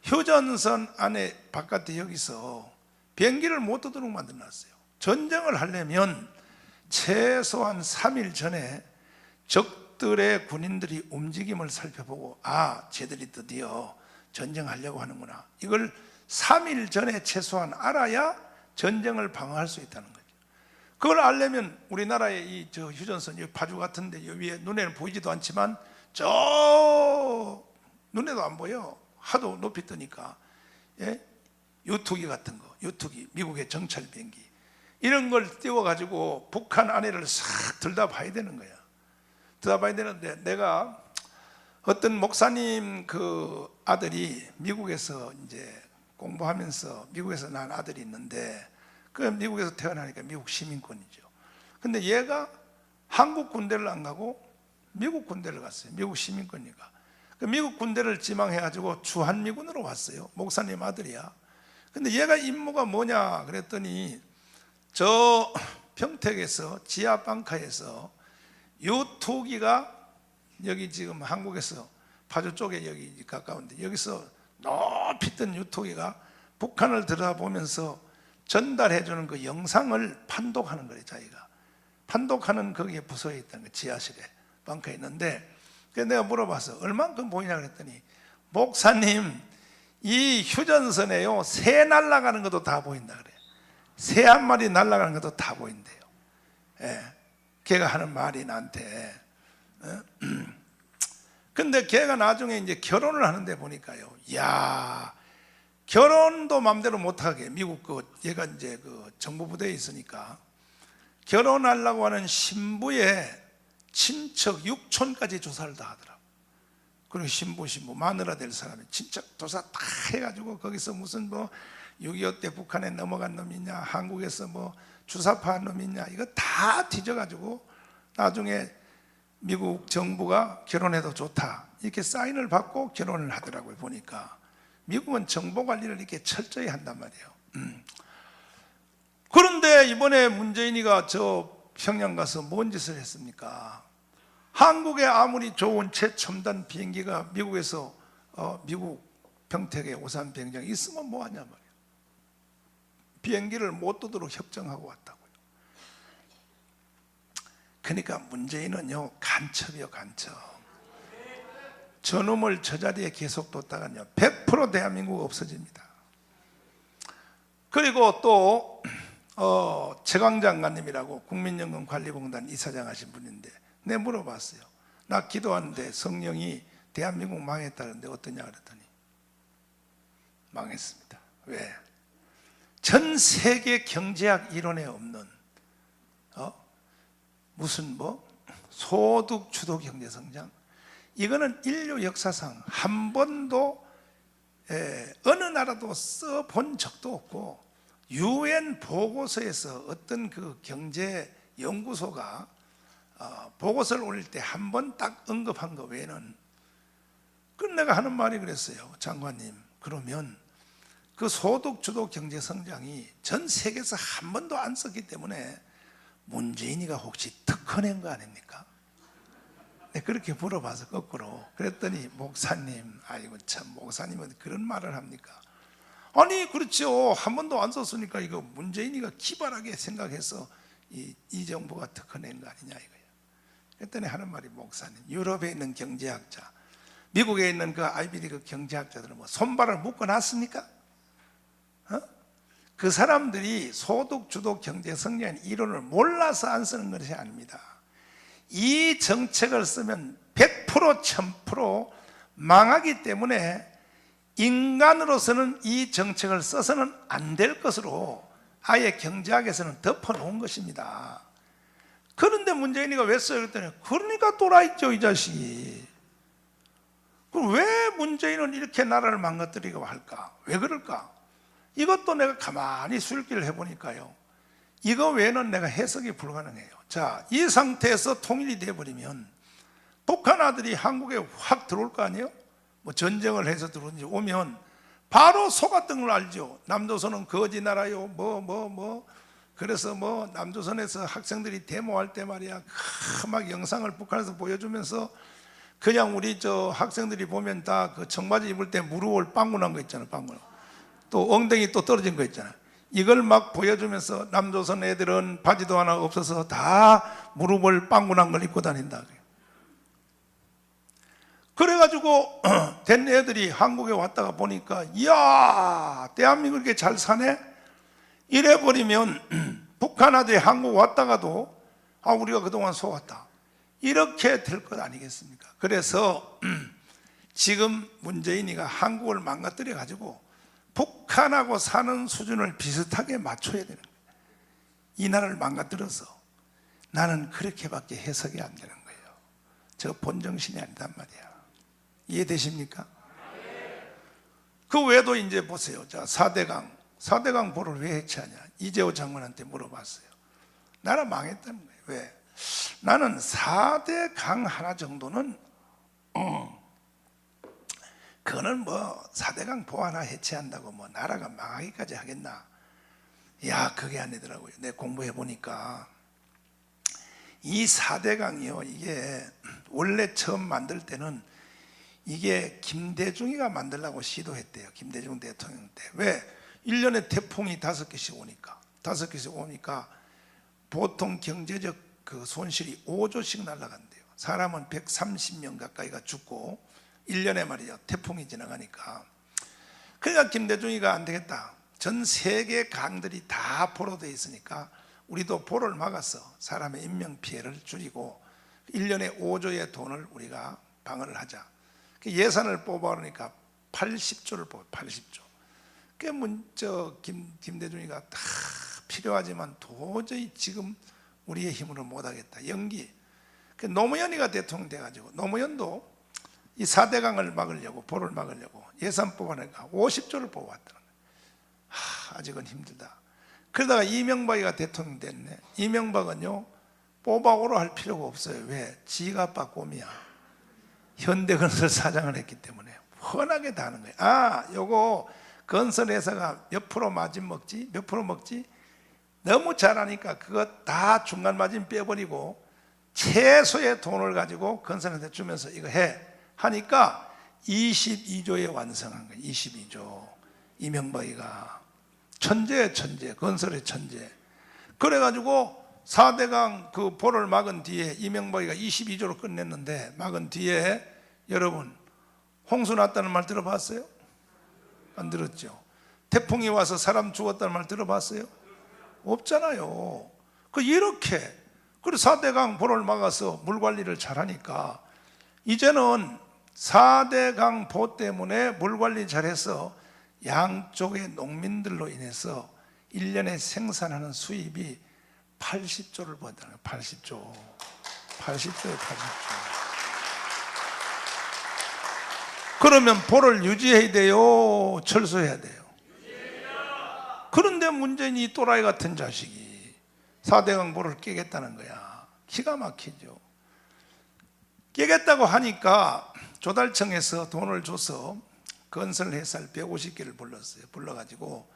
휴전선 안에 바깥에 여기서 비행기를 못 떠도록 만들어놨어요. 전쟁을 하려면 최소한 3일 전에 적들의 군인들이 움직임을 살펴보고, 쟤들이 드디어 전쟁하려고 하는구나, 이걸 3일 전에 최소한 알아야 전쟁을 방어할 수 있다는 거죠. 그걸 알려면 우리나라의 저 휴전선, 이 파주 같은데 여 위에 눈에는 보이지도 않지만 저 눈에도 안 보여. 하도 높이 뜨니까. 유투기 같은 거, 유투기, 미국의 정찰 비행기 이런 걸 띄워가지고 북한 안에를 싹 들다봐야 되는 거야. 들다봐야 되는데, 내가 어떤 목사님 그 아들이 미국에서 이제 공부하면서 미국에서 낳은 아들이 있는데, 그 미국에서 태어나니까 미국 시민권이죠. 근데 얘가 한국 군대를 안 가고 미국 군대를 갔어요. 미국 시민권이니까. 그 미국 군대를 지망해가지고 주한미군으로 왔어요. 목사님 아들이야. 근데 얘가 임무가 뭐냐 그랬더니, 저 평택에서 지하방카에서 유투기가, 여기 지금 한국에서 파주 쪽에 여기 가까운데 여기서 높이 뜬 유투기가 북한을 들여다보면서 전달해주는 그 영상을 판독하는 거예요. 자기가 판독하는 거기에 부서에 있다는 거예요. 지하실에 방카에 있는데, 그래서 내가 물어봤어. 얼만큼 보이냐 그랬더니, 목사님 이 휴전선에요 새 날아가는 것도 다 보인다 그래. 새 한 마리 날아가는 것도 다 보인대요. 걔가 하는 말이 나한테. 근데 걔가 나중에 이제 결혼을 하는데 보니까요, 야, 결혼도 마음대로 못하게, 미국 얘가 이제 그 정보부대에 있으니까 결혼하려고 하는 신부의 친척 육촌까지 조사를 다 하더라고. 그리고 신부 마누라 될 사람이 친척 조사 다 해가지고 거기서 무슨 뭐 6.25 때 북한에 넘어간 놈이냐, 한국에서 뭐 주사파한 놈이 있냐, 이거 다 뒤져가지고 나중에 미국 정부가 결혼해도 좋다 이렇게 사인을 받고 결혼을 하더라고요. 보니까 미국은 정보 관리를 이렇게 철저히 한단 말이에요. 그런데 이번에 문재인이가 저 평양 가서 뭔 짓을 했습니까? 한국에 아무리 좋은 최첨단 비행기가 미국에서 미국 평택에 오산 비행장에 있으면 뭐하냐 말이에요. 비행기를 못 뜨도록 협정하고 왔다고요. 그러니까 문재인은요, 간첩이요, 간첩. 저놈을 저 자리에 계속 뒀다가요 100% 대한민국 없어집니다. 그리고 또 최강 장관님이라고 국민연금관리공단 이사장 하신 분인데 내가 물어봤어요. 나 기도하는데 성령이 대한민국 망했다는데 어떠냐 그랬더니 망했습니다. 왜? 전 세계 경제학 이론에 없는 무슨 소득 주도 경제 성장, 이거는 인류 역사상 한 번도 어느 나라도 써본 적도 없고 UN 보고서에서 어떤 그 경제 연구소가 보고서를 올릴 때 한 번 딱 언급한 거 외에는. 그럼 내가 하는 말이 그랬어요. 장관님, 그러면 그 소득 주도 경제 성장이 전 세계에서 한 번도 안 썼기 때문에 문재인이가 혹시 특허낸 거 아닙니까? 네, 그렇게 물어봐서 거꾸로. 그랬더니 목사님, 아이고 참, 목사님은 그런 말을 합니까? 아니 그렇죠, 한 번도 안 썼으니까 이거 문재인이가 기발하게 생각해서 이 정부가 특허낸 거 아니냐 이거예요. 그랬더니 하는 말이, 목사님, 유럽에 있는 경제학자, 미국에 있는 그 아이비리그 경제학자들은 뭐 손발을 묶어놨습니까? 그 사람들이 소득 주도 경제 성장 이론을 몰라서 안 쓰는 것이 아닙니다. 이 정책을 쓰면 100% 1000% 망하기 때문에 인간으로서는 이 정책을 써서는 안 될 것으로 아예 경제학에서는 덮어놓은 것입니다. 그런데 문재인이가 왜 써요? 그랬더니 그러니까 또라이죠 이 자식이. 그럼 왜 문재인은 이렇게 나라를 망가뜨리고 할까? 왜 그럴까? 이것도 내가 가만히 술기를 해보니까요, 이거 외에는 내가 해석이 불가능해요. 자, 이 상태에서 통일이 돼버리면 북한 아들이 한국에 확 들어올 거 아니에요? 뭐 전쟁을 해서 들어오는지 오면 바로 속았던 걸 알죠. 남조선은 거지 나라요, 그래서 남조선에서 학생들이 데모할 때 말이야, 막 영상을 북한에서 보여주면서 그냥 우리 저 학생들이 보면 다 그 청바지 입을 때 무릎을 빵꾸 난 거 있잖아요. 빵꾸. 또 엉덩이 또 떨어진 거 있잖아요. 이걸 막 보여주면서 남조선 애들은 바지도 하나 없어서 다 무릎을 빵꾸 난 걸 입고 다닌다. 그래가지고 된 애들이 한국에 왔다가 보니까 이야, 대한민국 이렇게 잘 사네? 이래버리면 북한 아들이 한국 왔다가도 우리가 그동안 속았다, 이렇게 될 것 아니겠습니까? 그래서 지금 문재인이가 한국을 망가뜨려 가지고 북한하고 사는 수준을 비슷하게 맞춰야 되는 거예요. 이 나라를 망가뜨려서. 나는 그렇게밖에 해석이 안 되는 거예요. 저 본정신이 아니단 말이야. 이해되십니까? 그 외에도 이제 보세요. 자, 4대강 보를 왜 해체하냐, 이재호 장관한테 물어봤어요. 나라 망했다는 거예요. 왜? 나는 4대강 하나 정도는 그거는 4대강 보 하나 해체한다고 나라가 망하기까지 하겠나? 야, 그게 아니더라고요. 내가 공부해 보니까 이 4대강이요, 이게 원래 처음 만들 때는 이게 김대중이가 만들려고 시도했대요. 김대중 대통령 때. 왜? 1년에 태풍이 5개씩 오니까 보통 경제적 그 손실이 5조씩 날아간대요. 사람은 130명 가까이가 죽고 1년에 말이죠, 태풍이 지나가니까. 그러니까 김대중이가 안 되겠다, 전 세계 강들이 다 보로 돼 있으니까 우리도 보를 막아서 사람의 인명피해를 줄이고 1년에 5조의 돈을 우리가 방어를 하자. 예산을 뽑아오니까 80조를 뽑아. 80조. 김대중이가 다 필요하지만 도저히 지금 우리의 힘으로 못하겠다, 연기. 노무현이가 대통령 돼가지고 노무현도 이 4대강을 막으려고, 보를 막으려고 예산 뽑아내니까 50조를 뽑아왔다는 거예요. 아직은 힘들다. 그러다가 이명박이가 대통령 됐네. 이명박은요 뽑아오라 할 필요가 없어요. 왜? 지가 빠꼼이야. 현대건설 사장을 했기 때문에 훤하게 다 하는 거예요. 아, 요거 건설회사가 몇 프로 마진 먹지? 몇 프로 먹지? 너무 잘하니까 그거 다 중간 마진 빼버리고 최소의 돈을 가지고 건설한테 주면서 이거 해 하니까 22조에 완성한 거예요. 22조. 이명박이가 천재예요, 천재. 건설의 천재. 그래가지고 4대강 그 보를 막은 뒤에 이명박이가 22조로 끝냈는데 막은 뒤에 여러분 홍수 났다는 말 들어봤어요? 안 들었죠? 태풍이 와서 사람 죽었다는 말 들어봤어요? 없잖아요. 그 이렇게 그리고 4대강 보를 막아서 물 관리를 잘하니까 이제는 4대강 보 때문에 물 관리 잘해서 양쪽의 농민들로 인해서 1년에 생산하는 수입이 80조를 번다는 거예요. 80조. 80조에 80조. 그러면 보를 유지해야 돼요? 철수해야 돼요? 그런데 문재인이 이 또라이 같은 자식이 4대강 보를 깨겠다는 거야. 기가 막히죠. 깨겠다고 하니까 조달청에서 돈을 줘서 건설회사를 150개를 불렀어요. 불러가지고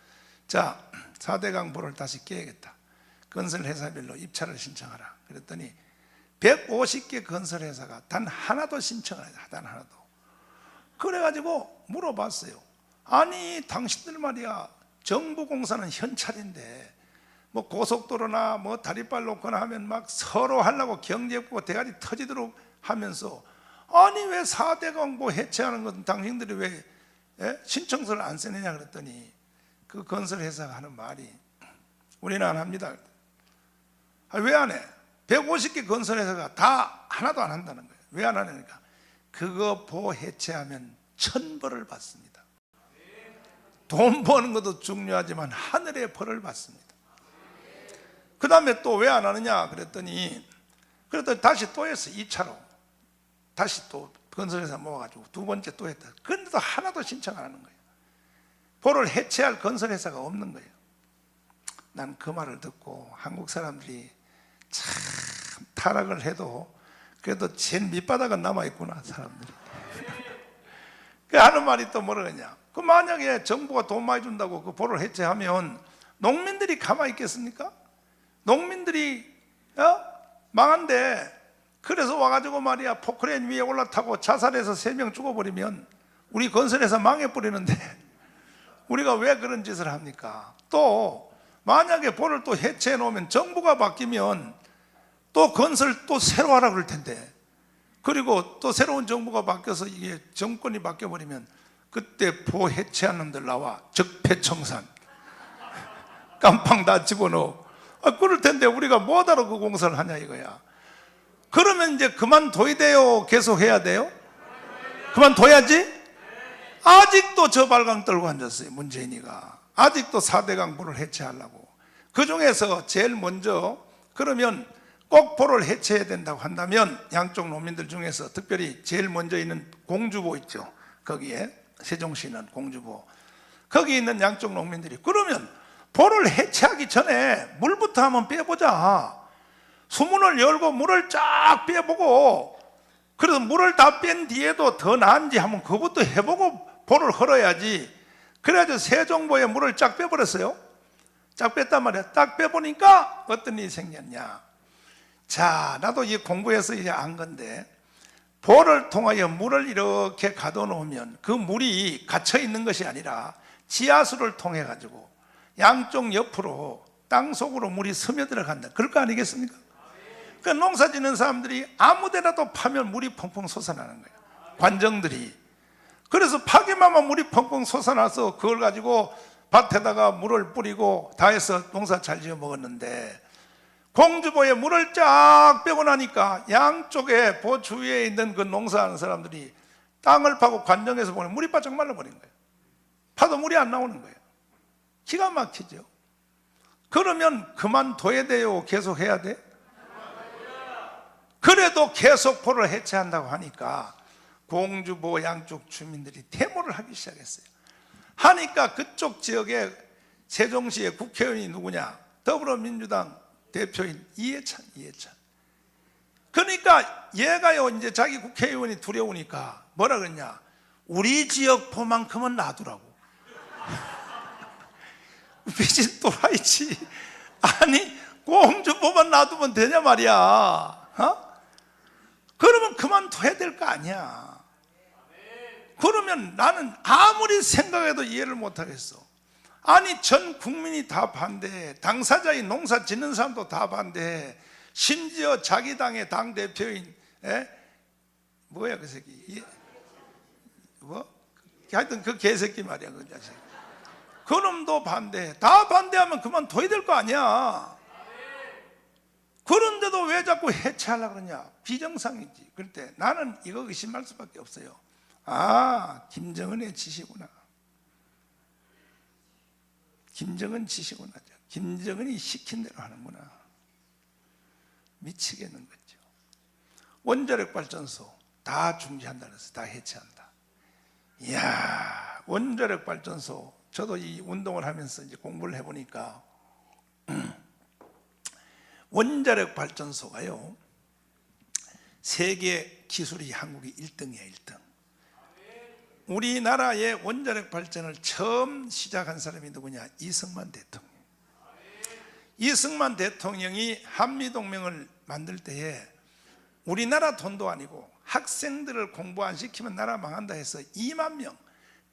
자 4대강 보를 다시 깨야겠다. 건설회사별로 입찰을 신청하라. 그랬더니 150개 건설회사가 단 하나도 신청을 하지. 단 하나도. 그래가지고 물어봤어요. 아니 당신들 말이야 정부공사는 현찰인데 뭐 고속도로나 뭐 다리발 놓거나 하면 막 서로 하려고 경제부가 대가리 터지도록 하면서 아니 왜 4대강 보 해체하는 건 당신들이 왜 신청서를 안 쓰느냐 그랬더니 그 건설회사가 하는 말이 우리는 안 합니다. 왜 안 해? 150개 건설회사가 다 하나도 안 한다는 거예요. 왜 안 하냐니까 그거 보 해체하면 1000벌을 받습니다. 돈 버는 것도 중요하지만 하늘의 벌을 받습니다. 그 다음에 또 왜 안 하느냐 그랬더니 다시 또 했어. 2차로 다시 또 건설회사 모아가지고 두 번째 또 했다. 그런데도 하나도 신청 안 하는 거예요. 보를 해체할 건설회사가 없는 거예요. 난 그 말을 듣고 한국 사람들이 참 타락을 해도 그래도 제일 밑바닥은 남아있구나 사람들이. 그 하는 말이 또 뭐라 그러냐. 그 만약에 정부가 돈 많이 준다고 그 보를 해체하면 농민들이 가만히 있겠습니까? 농민들이 망한데 그래서 와가지고 말이야 포크레인 위에 올라타고 자살해서 3명 죽어버리면 우리 건설회사 망해버리는데 우리가 왜 그런 짓을 합니까? 또 만약에 보를 또 해체해 놓으면 정부가 바뀌면 또 건설 또 새로 하라 그럴 텐데 그리고 또 새로운 정부가 바뀌어서 이게 정권이 바뀌어버리면 그때 보 해체한 놈들 나와 적폐청산 깜빵 다 집어넣어. 그럴 텐데 우리가 뭐하러 그 공사를 하냐 이거야. 그러면 이제 그만둬야 돼요? 계속 해야 돼요? 그만둬야지? 아직도 저 발광 떨고 앉았어요. 문재인이가 아직도 4대강 보를 해체하려고. 그 중에서 제일 먼저 그러면 꼭 보를 해체해야 된다고 한다면 양쪽 농민들 중에서 특별히 제일 먼저 있는 공주보 있죠. 거기에 세종시는 공주보 거기 있는 양쪽 농민들이 그러면 보를 해체하기 전에 물부터 한번 빼보자. 수문을 열고 물을 쫙 빼보고 그래서 물을 다 뺀 뒤에도 더 나은지 한번 그것도 해보고 보를 헐어야지. 그래가지고 세종보에 물을 쫙 빼버렸어요. 쫙 뺐단 말이야. 딱 빼보니까 어떤 일이 생겼냐. 자, 나도 이 공부해서 이제 안 건데 보를 통하여 물을 이렇게 가둬놓으면 그 물이 갇혀 있는 것이 아니라 지하수를 통해 가지고 양쪽 옆으로 땅 속으로 물이 스며들어간다. 그럴 거 아니겠습니까? 그 농사 짓는 사람들이 아무 데라도 파면 물이 펑펑 솟아나는 거예요. 관정들이. 그래서 파기만 하면 물이 펑펑 솟아나서 그걸 가지고 밭에다가 물을 뿌리고 다 해서 농사 잘 지어 먹었는데 공주보에 물을 쫙 빼고 나니까 양쪽에 보 주위에 있는 그 농사하는 사람들이 땅을 파고 관정에서 보면 물이 바짝 말라버린 거예요. 파도 물이 안 나오는 거예요. 기가 막히죠. 그러면 그만둬야 돼요? 계속 해야 돼? 그래도 계속 보를 해체한다고 하니까 공주보 양쪽 주민들이 데모를 하기 시작했어요. 하니까 그쪽 지역에 세종시의 국회의원이 누구냐? 더불어민주당 대표인 이해찬. 그러니까 얘가요 이제 자기 국회의원이 두려우니까 뭐라 그러냐? 우리 지역 포만큼은 놔두라고. 미친 또라이지. 아니 공주포만 놔두면 되냐 말이야. 어? 그러면 그만둬야 될 거 아니야. 그러면 나는 아무리 생각해도 이해를 못하겠어. 아니 전 국민이 다 반대해. 당사자인 농사 짓는 사람도 다 반대해. 심지어 자기 당의 당대표인 뭐야 그 새끼 뭐? 하여튼 그 개새끼 말이야 그 자식. 그놈도 반대해. 다 반대하면 그만둬야 될 거 아니야. 그런데도 왜 자꾸 해체하려고 그러냐? 비정상이지. 그럴 때 나는 이거 의심할 수밖에 없어요. 아, 김정은의 짓이구나. 김정은 짓이구나. 김정은이 시킨 대로 하는구나. 미치겠는 거죠. 원자력 발전소 다 중지한다 그래서 다 해체한다. 이야, 원자력 발전소 저도 이 운동을 하면서 이제 공부를 해보니까 원자력 발전소가요 세계 기술이 한국이 1등이에요. 1등. 우리나라의 원자력 발전을 처음 시작한 사람이 누구냐? 이승만 대통령. 이승만 대통령이 한미동맹을 만들 때에 우리나라 돈도 아니고 학생들을 공부 안 시키면 나라 망한다 해서 2만 명,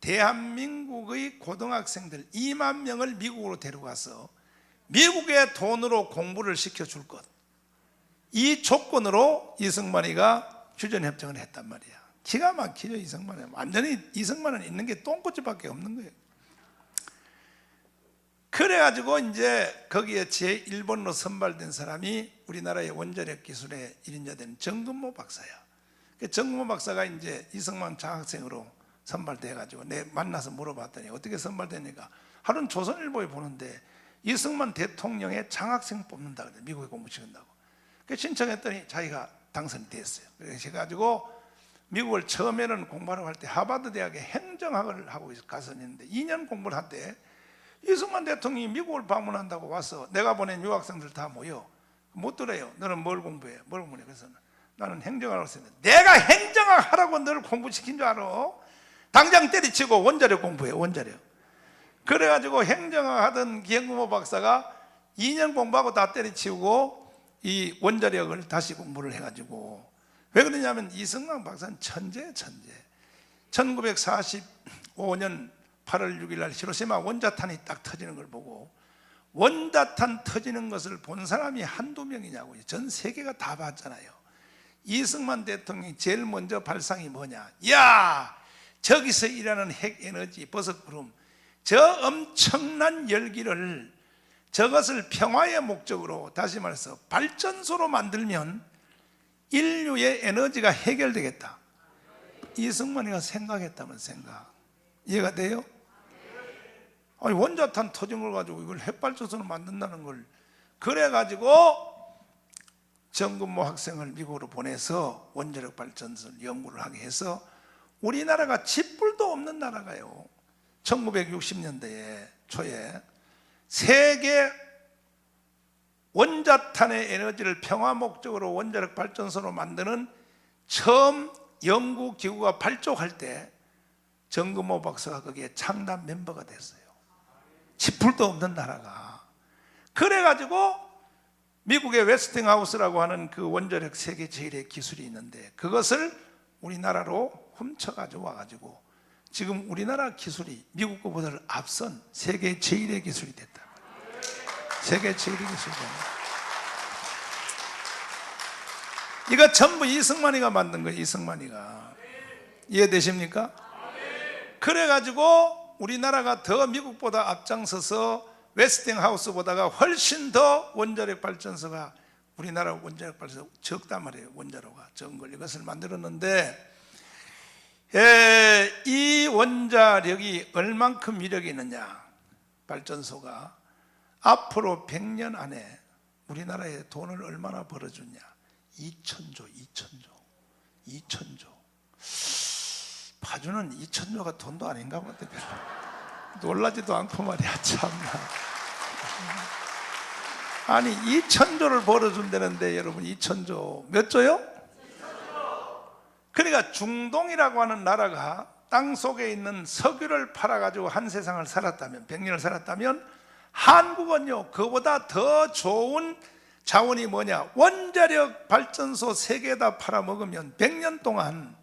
대한민국의 고등학생들 2만 명을 미국으로 데려가서 미국의 돈으로 공부를 시켜줄 것, 이 조건으로 이승만이가 휴전협정을 했단 말이야. 기가 막히죠. 이승만은 완전히 이승만은 있는 게 똥꼬집밖에 없는 거예요. 그래가지고 이제 거기에 제1번으로 선발된 사람이 우리나라의 원자력 기술의 1인자 된 정근모 박사야. 정근모 박사가 이제 이승만 장학생으로 선발돼가지고 내 만나서 물어봤더니 어떻게 선발되니까 하루는 조선일보에 보는데 이승만 대통령의 장학생 뽑는다 그래. 미국에 공부시킨다고. 신청했더니 자기가 당선이 됐어요. 그래가지고 미국을 처음에는 공부하러 갈 때 하버드 대학에 행정학을 하고 가서 있는데 2년 공부를 한때 이승만 대통령이 미국을 방문한다고 와서 내가 보낸 유학생들 다 모여 못 들어요. 너는 뭘 공부해? 뭘 공부해? 그래서 나는 행정학을 했는데 내가 행정학 하라고 너를 공부시킨 줄 알아? 당장 때리치고 원자력 공부해. 원자력. 그래가지고 행정학 하던 기영구모 박사가 2년 공부하고 다 때리치우고 이 원자력을 다시 공부를 해가지고 왜 그러냐면 이승만 박사는 천재. 1945년 8월 6일 날 히로시마 원자탄이 딱 터지는 걸 보고 원자탄 터지는 것을 본 사람이 한두 명이냐고요. 전 세계가 다 봤잖아요. 이승만 대통령이 제일 먼저 발상이 뭐냐? 야, 저기서 일하는 핵에너지 버섯구름 저 엄청난 열기를 저것을 평화의 목적으로 다시 말해서 발전소로 만들면 인류의 에너지가 해결되겠다. 이승만이가 생각했다면 생각. 이해가 돼요? 아니 원자탄 터진 걸 가지고 이걸 핵발전소로 만든다는 걸 그래가지고 정근모 학생을 미국으로 보내서 원자력 발전소를 연구를 하게 해서 우리나라가 쥐뿔도 없는 나라가요. 1960년대 초에 세계 원자탄의 에너지를 평화 목적으로 원자력 발전소로 만드는 처음 연구기구가 발족할 때 정근모 박사가 거기에 창단 멤버가 됐어요. 쥐뿔도 없는 나라가. 그래가지고 미국의 웨스팅하우스라고 하는 그 원자력 세계 제일의 기술이 있는데 그것을 우리나라로 훔쳐가지고 와가지고 지금 우리나라 기술이 미국 거보다 앞선 세계 제일의 기술이 됐다. 세계 제일의 기술이 됐다. 이거 전부 이승만이가 만든 거예요. 이승만이가. 이해되십니까? 그래가지고 우리나라가 더 미국보다 앞장서서 웨스팅하우스보다가 훨씬 더 원자력 발전소가 우리나라 원자력 발전소 적단 말이에요. 원자로가 적은 걸 이것을 만들었는데 이 원자력이 얼만큼 위력이 있느냐? 발전소가 앞으로 100년 안에 우리나라에 돈을 얼마나 벌어주냐? 2천조. 파주는 2천조가 돈도 아닌가 보다. 놀라지도 않고 말이야, 참나. 아니 2,000조를 벌어준다는데 여러분, 2,000조 몇 조요? 그러니까 중동이라고 하는 나라가 땅 속에 있는 석유를 팔아가지고 한 세상을 살았다면, 100년을 살았다면, 한국은요 그보다 더 좋은 자원이 뭐냐, 원자력 발전소 3개 팔아먹으면 100년 동안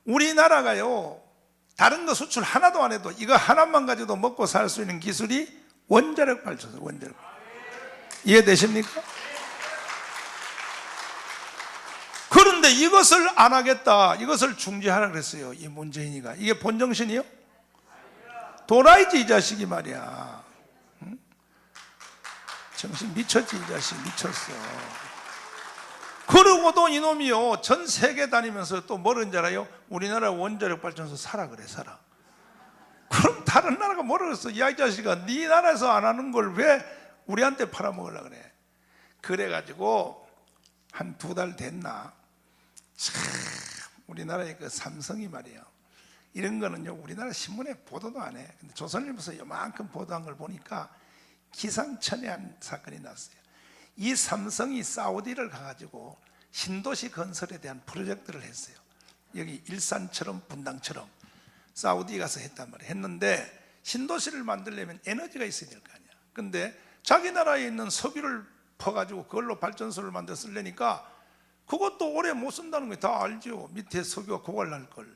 우리나라가요 다른 거 수출 하나도 안 해도 이거 하나만 가지고도 먹고 살 수 있는 기술이 원자력 발전소, 원자력. 이해되십니까? 그런데 이것을 안 하겠다, 이것을 중지하라 그랬어요, 이 문재인이가. 이게 본정신이요? 도라이지 이 자식이 말이야. 응? 정신 미쳤지, 이 자식 미쳤어. 그러고도 이놈이요 전 세계 다니면서 또 뭐라는 줄 알아요? 우리나라 원자력 발전소 사라 그래, 사라. 그럼 다른 나라가 뭐라 그랬어? 야, 이 자식아, 네 나라에서 안 하는 걸 왜 우리한테 팔아먹으려고 그래? 그래가지고 한 2달 됐나, 참 우리나라의 그 삼성이 말이에요, 이런 거는요 우리나라 신문에 보도도 안 해. 근데 조선일보에서 이만큼 보도한 걸 보니까 기상천외한 사건이 났어요. 이 삼성이 사우디를 가가지고 신도시 건설에 대한 프로젝트를 했어요. 여기 일산처럼 분당처럼 사우디 가서 했단 말이에요. 했는데 신도시를 만들려면 에너지가 있어야 될 거 아니야. 근데 자기 나라에 있는 석유를 퍼가지고 그걸로 발전소를 만들어 쓰려니까 그것도 오래 못 쓴다는 거 다 알죠. 밑에 석유가 고갈날 걸.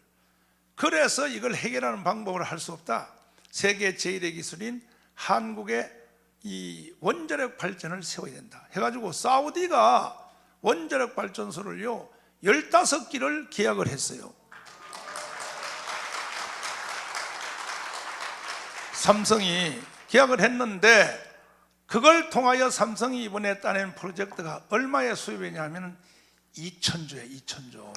그래서 이걸 해결하는 방법을 할 수 없다. 세계 제1의 기술인 한국의 이 원자력 발전을 세워야 된다 해가지고 사우디가 원자력 발전소를요 15기를 계약을 했어요. 삼성이 계약을 했는데, 그걸 통하여 삼성이 이번에 따낸 프로젝트가 얼마의 수입이냐면 2,000조예요. 2,000조.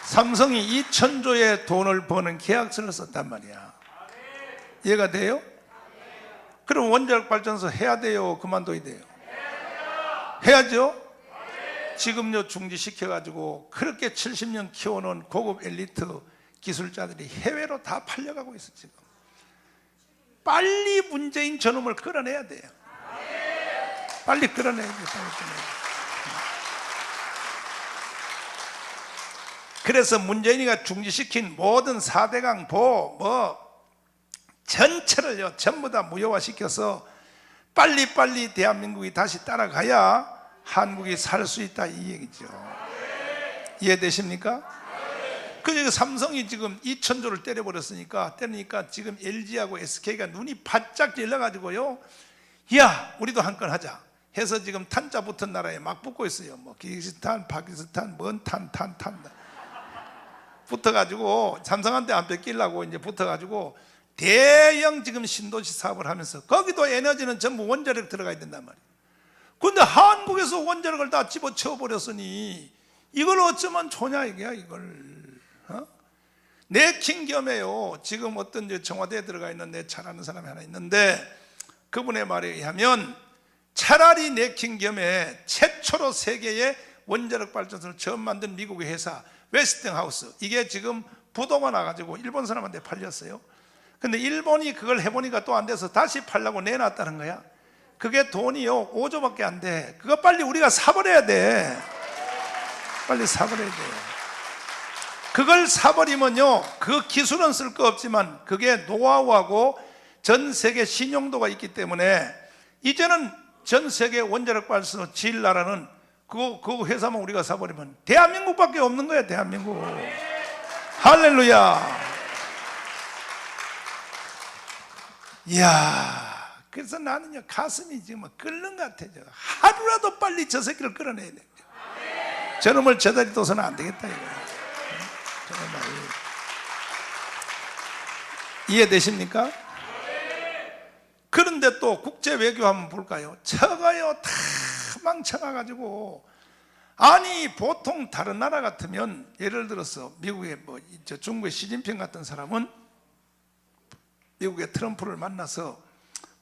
삼성이 2,000조의 돈을 버는 계약서를 썼단 말이야. 이해가 돼요? 그럼 원자력 발전소 해야 돼요? 그만둬야 돼요? 해야죠? 지금요 중지시켜가지고 그렇게 70년 키워놓은 고급 엘리트 기술자들이 해외로 다 팔려가고 있어. 지금 빨리 문재인 저놈을 끌어내야 돼요. 빨리 끌어내야 돼요. 그래서 문재인이가 중지시킨 모든 4대강 전체를요 전부 다 무효화시켜서 빨리빨리 대한민국이 다시 따라가야 한국이 살 수 있다, 이 얘기죠. 이해되십니까? 그러니까 삼성이 지금 2,000조를 때리니까 지금 LG하고 SK가 눈이 바짝 질러가지고요, 야 우리도 한 건 하자 해서 지금 탄자 붙은 나라에 막 붙고 있어요. 뭐 키르기스탄, 파키스탄, 뭔 탄 붙어가지고 삼성한테 안 뺏기려고 이제 붙어가지고 대형 지금 신도시 사업을 하면서 거기도 에너지는 전부 원자력 들어가야 된단 말이에요. 그런데 한국에서 원자력을 다 집어치워 버렸으니 이걸 어쩌면 좋냐 이거야, 이걸. 내킨 겸해요. 지금 어떤 청와대에 들어가 있는 내 잘 아는 사람이 하나 있는데, 그분의 말에 의하면 차라리 내킨 겸해 최초로 세계의 원자력 발전소를 처음 만든 미국의 회사 웨스팅하우스, 이게 지금 부도가 나가지고 일본 사람한테 팔렸어요. 근데 일본이 그걸 해보니까 또 안 돼서 다시 팔려고 내놨다는 거야. 그게 돈이요 5조밖에 안 돼. 그거 빨리 우리가 사버려야 돼. 빨리 사버려야 돼요. 그걸 사버리면요 그 기술은 쓸 거 없지만 그게 노하우하고 전 세계 신용도가 있기 때문에 이제는 전 세계 원자력 발전소 지을 나라는 그 회사만 우리가 사버리면 대한민국밖에 없는 거야, 대한민국. 할렐루야. 이야, 그래서 나는요 가슴이 지금 끓는 것 같아요. 하루라도 빨리 저 새끼를 끌어내야 돼. 저놈을 저다리 둬서는 안 되겠다 이거야. 이해되십니까? 그런데 또 국제 외교 한번 볼까요? 저가요 다 망쳐가지고, 아니 보통 다른 나라 같으면 예를 들어서 미국의 중국의 시진핑 같은 사람은 미국의 트럼프를 만나서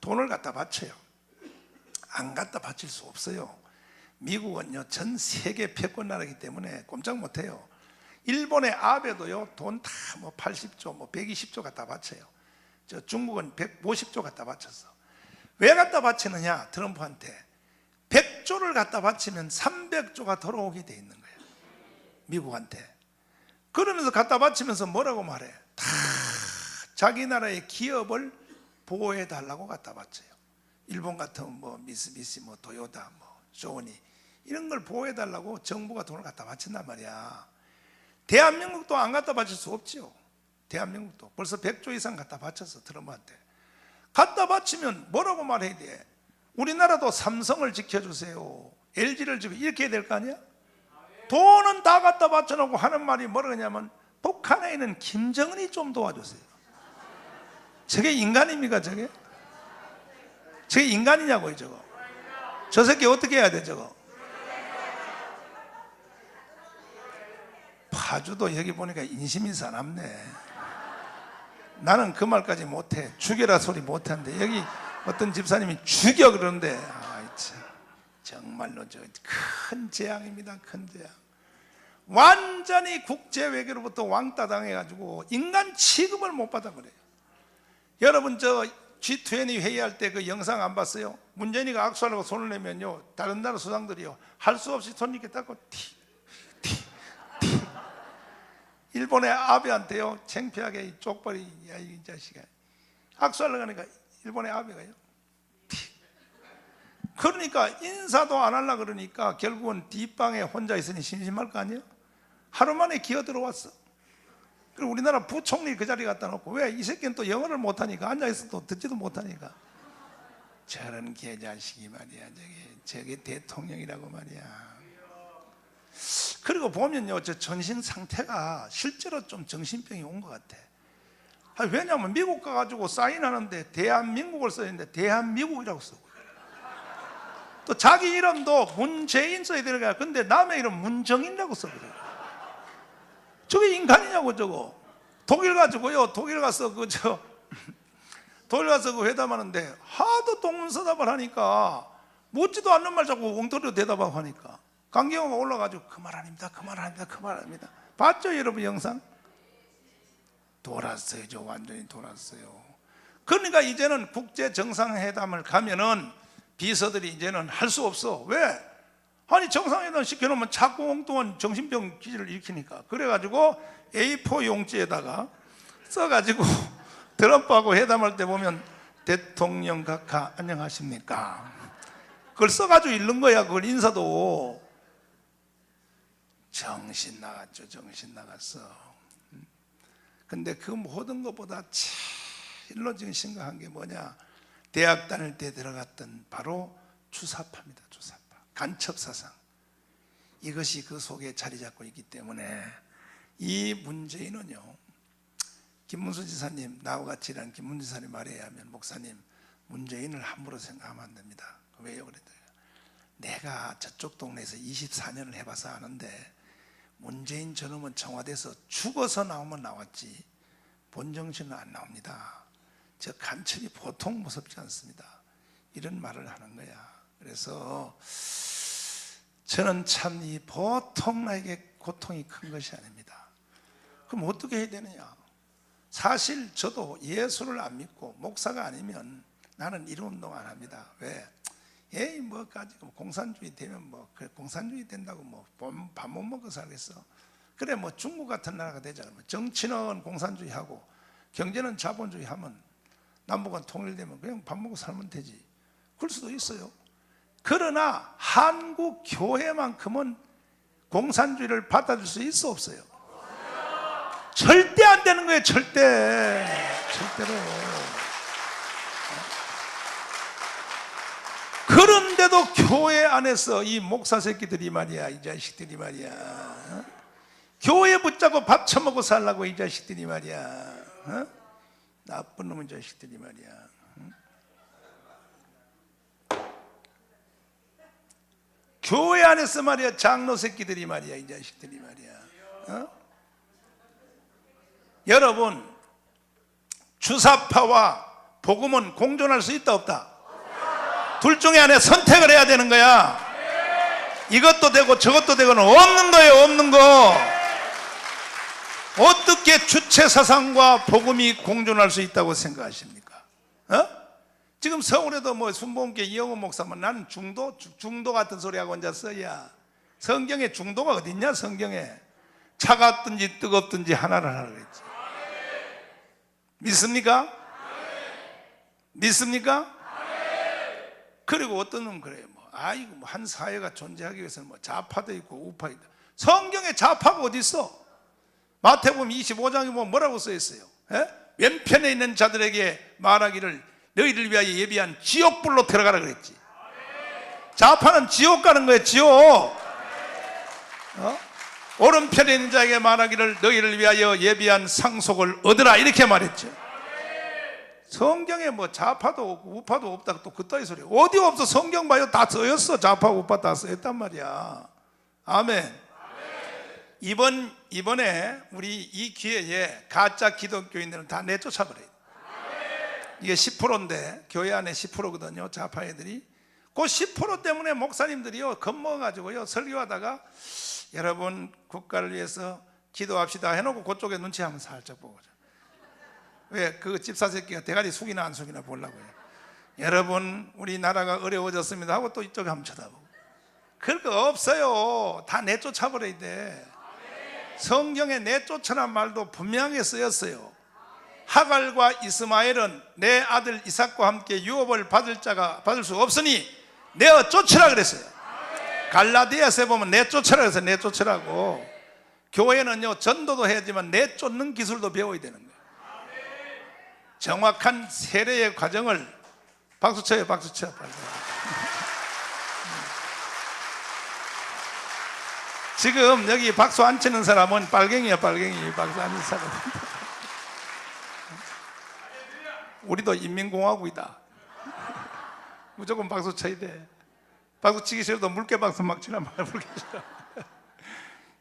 돈을 갖다 바쳐요. 안 갖다 바칠 수 없어요. 미국은요 전 세계 패권 나라이기 때문에 꼼짝 못해요. 일본의 아베도요, 돈 다 뭐 80조, 뭐 120조 갖다 바쳐요. 저 중국은 150조 갖다 바쳤어. 왜 갖다 바치느냐? 트럼프한테 100조를 갖다 바치면 300조가 돌아오게 돼 있는 거예요, 미국한테. 그러면서 갖다 바치면서 뭐라고 말해? 다 자기 나라의 기업을 보호해 달라고 갖다 바쳐요. 일본 같으면 뭐 미쓰비시, 뭐 도요타, 뭐 소니 이런 걸 보호해 달라고 정부가 돈을 갖다 바친단 말이야. 대한민국도 안 갖다 바칠 수 없지요. 대한민국도 벌써 100조 이상 갖다 바쳤어, 트럼프한테. 갖다 바치면 뭐라고 말해야 돼? 우리나라도 삼성을 지켜주세요, LG를 지금 이렇게 해야 될 거 아니야? 돈은 다 갖다 바쳐놓고 하는 말이 뭐라냐면 북한에 있는 김정은이 좀 도와주세요. 저게 인간입니까? 저게 인간이냐고요 저거. 저 새끼 어떻게 해야 돼 저거? 파주도 여기 보니까 인심이 사납네. 나는 그 말까지 못해. 죽여라 소리 못하는데 여기 어떤 집사님이 죽여 그러는데 참, 정말로 저 큰 재앙입니다. 큰 재앙. 완전히 국제 외교로부터 왕따 당해가지고 인간 취급을 못 받아 그래요. 여러분 저 G20 회의할 때 그 영상 안 봤어요? 문재인이가 악수하려고 손을 내면요, 다른 나라 수상들이요 할 수 없이 손 이렇게 닦고 티 일본의 아베한테요 창피하게 이 쪽벌이, 야 이 자식아, 악수하려고 하니까 일본의 아베가요 그러니까 인사도 안 하려고 그러니까 결국은 뒷방에 혼자 있으니 심심할 거 아니에요? 하루 만에 기어 들어왔어. 그리고 우리나라 부총리 그 자리에 갖다 놓고, 왜? 이 새끼는 또 영어를 못하니까, 앉아있어도 듣지도 못하니까. 저런 개자식이 말이야, 저게 대통령이라고 말이야. 그리고 보면요, 저 전신 상태가 실제로 좀 정신병이 온 것 같아. 왜냐하면 미국 가가지고 사인하는데 대한민국을 써야 되는데 대한미국이라고 쓰고, 또 자기 이름도 문재인 써야 되는 거야. 근데 남의 이름 문정인이라고 써버려요. 저게 인간이냐고 저거. 독일 가지고요, 독일 가서 그 회담하는데 하도 동문서답을 하니까 묻지도 않는 말 자꾸 엉터리로 대답하고 하니까 강경호가 올라가지고 그 말 아닙니다, 그 말 아닙니다, 그 말 아닙니다. 봤죠 여러분 영상? 돌았어요. 저 완전히 돌았어요. 그러니까 이제는 국제 정상회담을 가면은 비서들이 이제는 할 수 없어. 왜? 아니 정상회담 시켜놓으면 자꾸 엉뚱한 정신병 기질을 일으키니까. 그래가지고 A4 용지에다가 써가지고 트럼프하고 회담할 때 보면 대통령 각하 안녕하십니까, 그걸 써가지고 읽는 거야. 그걸 인사도. 정신 나갔죠. 정신 나갔어. 근데 그 모든 것보다 제일로 지금 심각한 게 뭐냐, 대학 다닐 때 들어갔던 바로 주사파입니다. 주사파, 간첩사상. 이것이 그 속에 자리 잡고 있기 때문에 이 문재인은요, 김문수 지사님, 나와 같이 일하는 김문수 지사님 말에 의하면, 목사님 문재인을 함부로 생각하면 안 됩니다. 왜요? 그랬더니 내가 저쪽 동네에서 24년을 해봐서 아는데 문재인 저놈은 청와대에서 죽어서 나오면 나왔지 본정신은 안 나옵니다. 저 간첩이 보통 무섭지 않습니다. 이런 말을 하는 거야. 그래서 저는 참 이 보통 나에게 고통이 큰 것이 아닙니다. 그럼 어떻게 해야 되느냐? 사실 저도 예수를 안 믿고 목사가 아니면 나는 이런 운동 안 합니다. 왜? 에이 뭐까지 공산주의 되면 뭐 공산주의 된다고 뭐 밥 못 먹고 살겠어. 그래 뭐 중국 같은 나라가 되잖아. 뭐 정치는 공산주의하고 경제는 자본주의 하면 남북은 통일되면 그냥 밥 먹고 살면 되지. 그럴 수도 있어요. 그러나 한국 교회만큼은 공산주의를 받아줄 수 있어 없어요? 절대 안 되는 거예요. 절대로. 그런데도 교회 안에서 이 목사 새끼들이 말이야, 이 자식들이 말이야, 교회 붙잡고 밥 처먹고 살라고 이 자식들이 말이야, 나쁜 놈의 자식들이 말이야. 교회 안에서 말이야, 장로 새끼들이 말이야, 이 자식들이 말이야. 여러분, 주사파와 복음은 공존할 수 있다 없다? 둘 중에 하나 선택을 해야 되는 거야. 이것도 되고 저것도 되고는 없는 거예요. 없는 거. 어떻게 주체 사상과 복음이 공존할 수 있다고 생각하십니까? 지금 서울에도 뭐 순복음교회 이영호 목사만 나는 중도 같은 소리 하고 앉았어. 야, 성경에 중도가 어딨냐? 성경에 차갑든지 뜨겁든지 하나를 하라 그랬지. 믿습니까? 믿습니까? 그리고 어떤 놈은 그래요. 아이고, 한 사회가 존재하기 위해서는 좌파도 있고 우파도 있다. 성경에 좌파가 어디 있어? 마태복음 25장에 보면 뭐라고 써 있어요? 왼편에 있는 자들에게 말하기를 너희를 위하여 예비한 지옥불로 들어가라 그랬지. 좌파는 지옥 가는 거예요. 지옥. 오른편에 있는 자에게 말하기를 너희를 위하여 예비한 상속을 얻으라 이렇게 말했죠. 성경에 좌파도 없고 우파도 없다 또 그따위 소리 어디 없어. 성경 봐요. 다 써였어. 좌파 우파 다 써였단 말이야. 아멘. 이번에 우리 이 기회에 가짜 기독교인들은 다 내쫓아버려요. 이게 10%인데 교회 안에 10%거든요. 좌파 애들이. 그 10% 때문에 목사님들이요 겁먹어가지고요 설교하다가 여러분 국가를 위해서 기도합시다 해놓고 그쪽에 눈치 한번 살짝 보고. 왜? 그 집사 새끼가 대가리 숙이나 안 숙이나 보려고요. 여러분 우리나라가 어려워졌습니다 하고 또 이쪽에 한번 쳐다보고. 그럴 거 없어요. 다 내쫓아버려야 돼. 성경에 내쫓으란 말도 분명하게 쓰였어요. 하갈과 이스마엘은 내 아들 이삭과 함께 유업을 받을 자가 받을 수 없으니 내어 쫓으라 그랬어요. 갈라디아서에 보면 내쫓으라 그래서 내쫓으라고. 교회는요 전도도 해야지만 내쫓는 기술도 배워야 되는 거예요. 정확한 세례의 과정을 박수 쳐요. 박수 쳐. 지금 여기 박수 안 치는 사람은 빨갱이야. 빨갱이. 박수 안 치는 사람. 우리도 인민공화국이다. 무조건 박수 쳐야 돼. 박수 치기 싫어도 물개 박수 막 치나 말이야. 물개 싫어.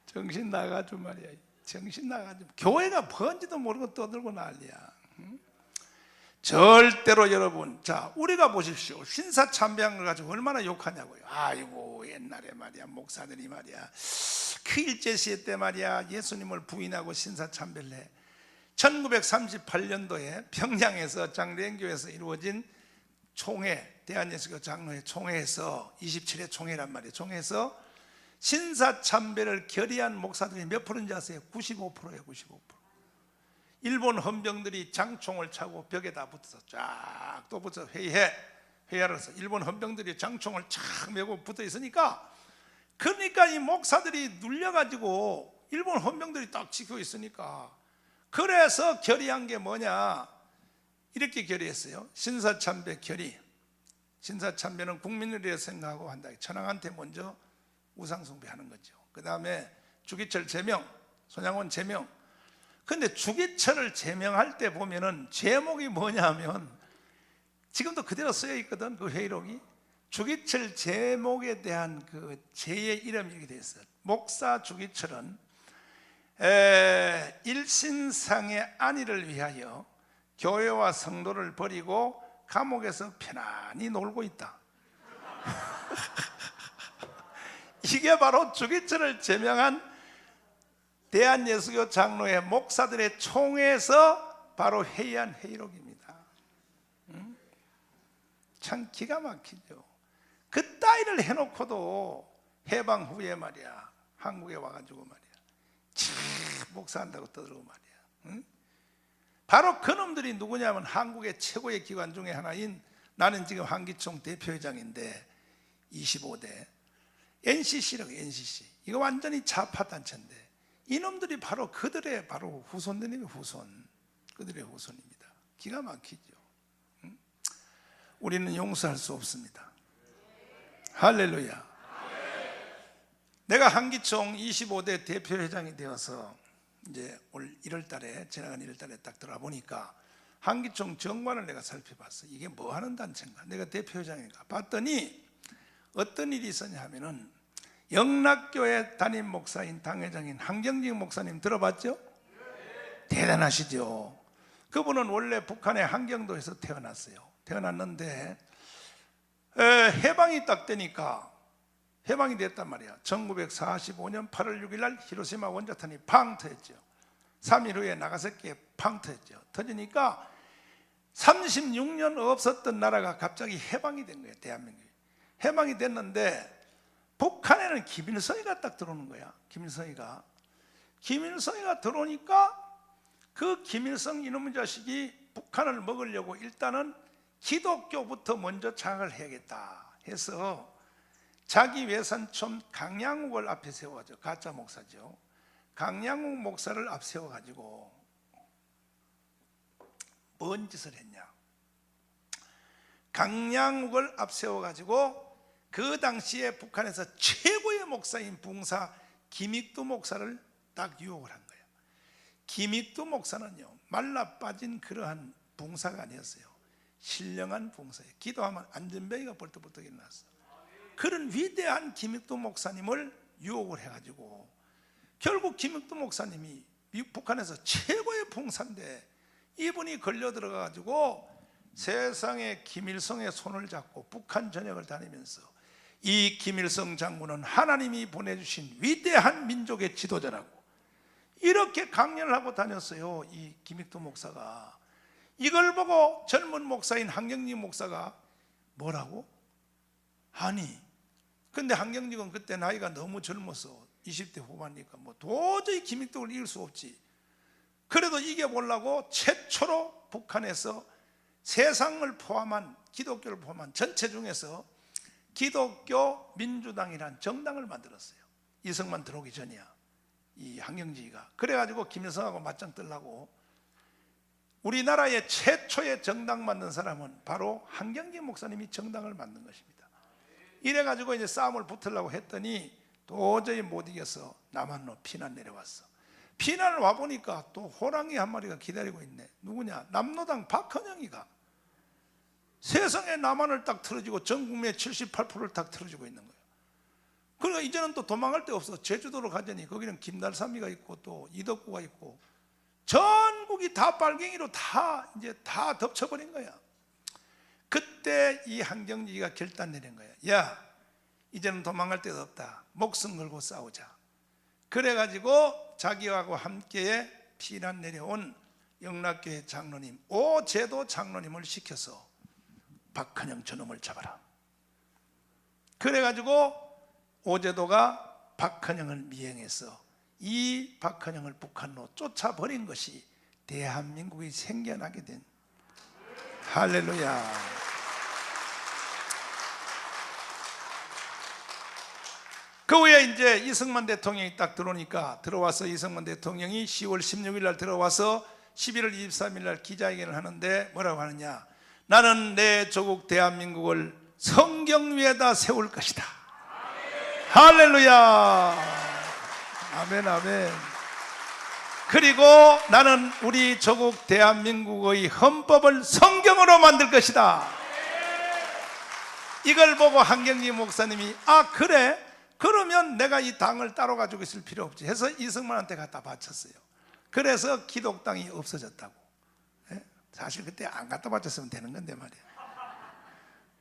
정신 나가지고 말이야. 정신 나가지고. 교회가 뭔지도 모르고 떠들고 난리야. 절대로 여러분, 자 우리가 보십시오. 신사참배한 걸 가지고 얼마나 욕하냐고요. 아이고 옛날에 말이야 목사들이 말이야 그 일제시대 때 말이야 예수님을 부인하고 신사참배를 해. 1938년도에 평양에서 장례교회에서 이루어진 총회, 대한예수교 장로회 총회에서 27회 총회란 말이에요. 총회에서 신사참배를 결의한 목사들이 몇 프로인지 아세요? 95%예요. 95%. 일본 헌병들이 장총을 차고 벽에다 붙어서 쫙 또 붙어서 회의하러 해서 일본 헌병들이 장총을 쫙 메고 붙어 있으니까 그러니까 이 목사들이 눌려가지고 일본 헌병들이 딱 지키고 있으니까 그래서 결의한 게 뭐냐 이렇게 결의했어요. 신사참배 결의. 신사참배는 국민을 위해 생각하고 한다. 천황한테 먼저 우상숭배하는 거죠. 그 다음에 주기철 제명, 손양원 제명. 근데 주기철을 제명할 때 보면은 제목이 뭐냐면 지금도 그대로 쓰여 있거든. 그 회의록이 주기철 제목에 대한 그 제의 이름이 이렇게 되어 있어요. 목사 주기철은 일신상의 안위를 위하여 교회와 성도를 버리고 감옥에서 편안히 놀고 있다. 이게 바로 주기철을 제명한 대한예수교 장로회 목사들의 총회에서 바로 회의한 회의록입니다. 참 기가 막히죠. 그 따위를 해놓고도 해방 후에 말이야 한국에 와가지고 말이야 목사한다고 떠들고 말이야. 바로 그놈들이 누구냐면 한국의 최고의 기관 중에 하나인 나는 지금 한기총 대표회장인데 25대 NCC라고. NCC 이거 완전히 좌파 단체인데 이놈들이 바로 그들의 바로 후손들이 후손. 그들의 후손입니다. 기가 막히죠. 우리는 용서할 수 없습니다. 할렐루야. 내가 한기총 25대 대표회장이 되어서 이제 올 1월 달에 지나간 1월 달에 딱 들어와 보니까 한기총 정관을 내가 살펴봤어. 이게 뭐 하는 단체인가? 내가 대표회장인가 봤더니 어떤 일이 있었냐 하면은 영락교회 담임 목사인 당회장인 한경직 목사님 들어봤죠? 대단하시죠? 그분은 원래 북한의 한경도에서 태어났어요. 태어났는데 해방이 딱 되니까 해방이 됐단 말이야. 1945년 8월 6일 날 히로시마 원자탄이 팡 터졌죠. 3일 후에 나가사키에 팡 터졌죠. 터지니까 36년 없었던 나라가 갑자기 해방이 된 거예요. 대한민국이 해방이 됐는데 북한에는 김일성이가 딱 들어오는 거야. 김일성이가 들어오니까 그 김일성 이놈의 자식이 북한을 먹으려고 일단은 기독교부터 먼저 장악을 해야겠다 해서 자기 외삼촌 강양욱을 앞에 세워가지고, 가짜 목사죠, 강양욱 목사를 앞세워가지고 뭔 짓을 했냐. 강양욱을 앞세워가지고 그 당시에 북한에서 최고의 목사인 붕사 김익두 목사를 딱 유혹을 한 거예요. 김익두 목사는요, 말라 빠진 그러한 붕사가 아니었어요. 신령한 붕사예요. 기도하면 안전뱅이가 벌떡벌떡 일어났어요. 그런 위대한 김익두 목사님을 유혹을 해가지고 결국 김익두 목사님이 북한에서 최고의 붕사인데 이분이 걸려 들어가가지고 세상에 김일성의 손을 잡고 북한 전역을 다니면서 이 김일성 장군은 하나님이 보내주신 위대한 민족의 지도자라고 이렇게 강연을 하고 다녔어요. 이 김익두 목사가. 이걸 보고 젊은 목사인 한경직 목사가 뭐라고? 아니, 근데 한경직은 그때 나이가 너무 젊어서 20대 후반이니까 뭐 도저히 김익두를 이길 수 없지. 그래도 이겨보려고 최초로 북한에서 세상을 포함한, 기독교를 포함한 전체 중에서 기독교 민주당이라는 정당을 만들었어요. 이승만 들어오기 전이야, 이 한경직이가. 그래가지고 김일성하고 맞짱 뜨려고 우리나라의 최초의 정당 만든 사람은 바로 한경직 목사님이 정당을 만든 것입니다. 이래가지고 이제 싸움을 붙으려고 했더니 도저히 못 이겨서 남한로 피난 내려왔어. 피난을 와보니까 또 호랑이 한 마리가 기다리고 있네. 누구냐? 남로당 박헌영이가 세상에 남한을 딱 틀어지고 전 국민의 78%를 딱 틀어지고 있는 거예요. 그러니까 이제는 또 도망갈 데 없어. 제주도로 가자니 거기는 김달삼이가 있고 또 이덕구가 있고 전국이 다 빨갱이로 다 이제 다 덮쳐버린 거야. 그때 이 한경직이가 결단 내린 거야. 야, 이제는 도망갈 데도 없다. 목숨 걸고 싸우자. 그래가지고 자기하고 함께 피난 내려온 영락교회 장로님 오제도 장로님을 시켜서 박헌영 저놈을 잡아라. 그래가지고 오제도가 박헌영을 미행해서 이 박헌영을 북한으로 쫓아버린 것이 대한민국이 생겨나게 된. 할렐루야. 그 후에 이제 이승만 대통령이 딱 들어오니까, 들어와서 이승만 대통령이 10월 16일 날 들어와서 11월 23일 날 기자회견을 하는데 뭐라고 하느냐. 나는 내 조국 대한민국을 성경 위에다 세울 것이다. 할렐루야. 아멘, 아멘. 그리고 나는 우리 조국 대한민국의 헌법을 성경으로 만들 것이다. 이걸 보고 한경직 목사님이 아 그래? 그러면 내가 이 당을 따로 가지고 있을 필요 없지 해서 이승만한테 갖다 바쳤어요. 그래서 기독당이 없어졌다고. 사실 그때 안 갖다 바쳤으면 되는 건데 말이야.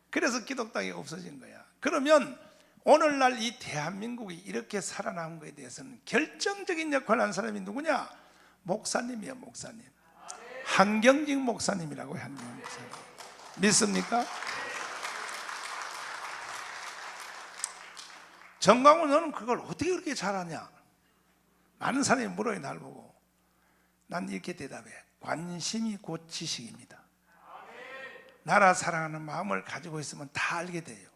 그래서 기독당이 없어진 거야. 그러면 오늘날 이 대한민국이 이렇게 살아남은 것에 대해서는 결정적인 역할을 한 사람이 누구냐? 목사님이에요. 목사님. 한경직 목사님이라고요. 한경직 목사님. 믿습니까? 정광훈 너는 그걸 어떻게 그렇게 잘하냐? 많은 사람이 물어요. 날 보고. 난 이렇게 대답해. 관심이 곧 지식입니다. 나라 사랑하는 마음을 가지고 있으면 다 알게 돼요.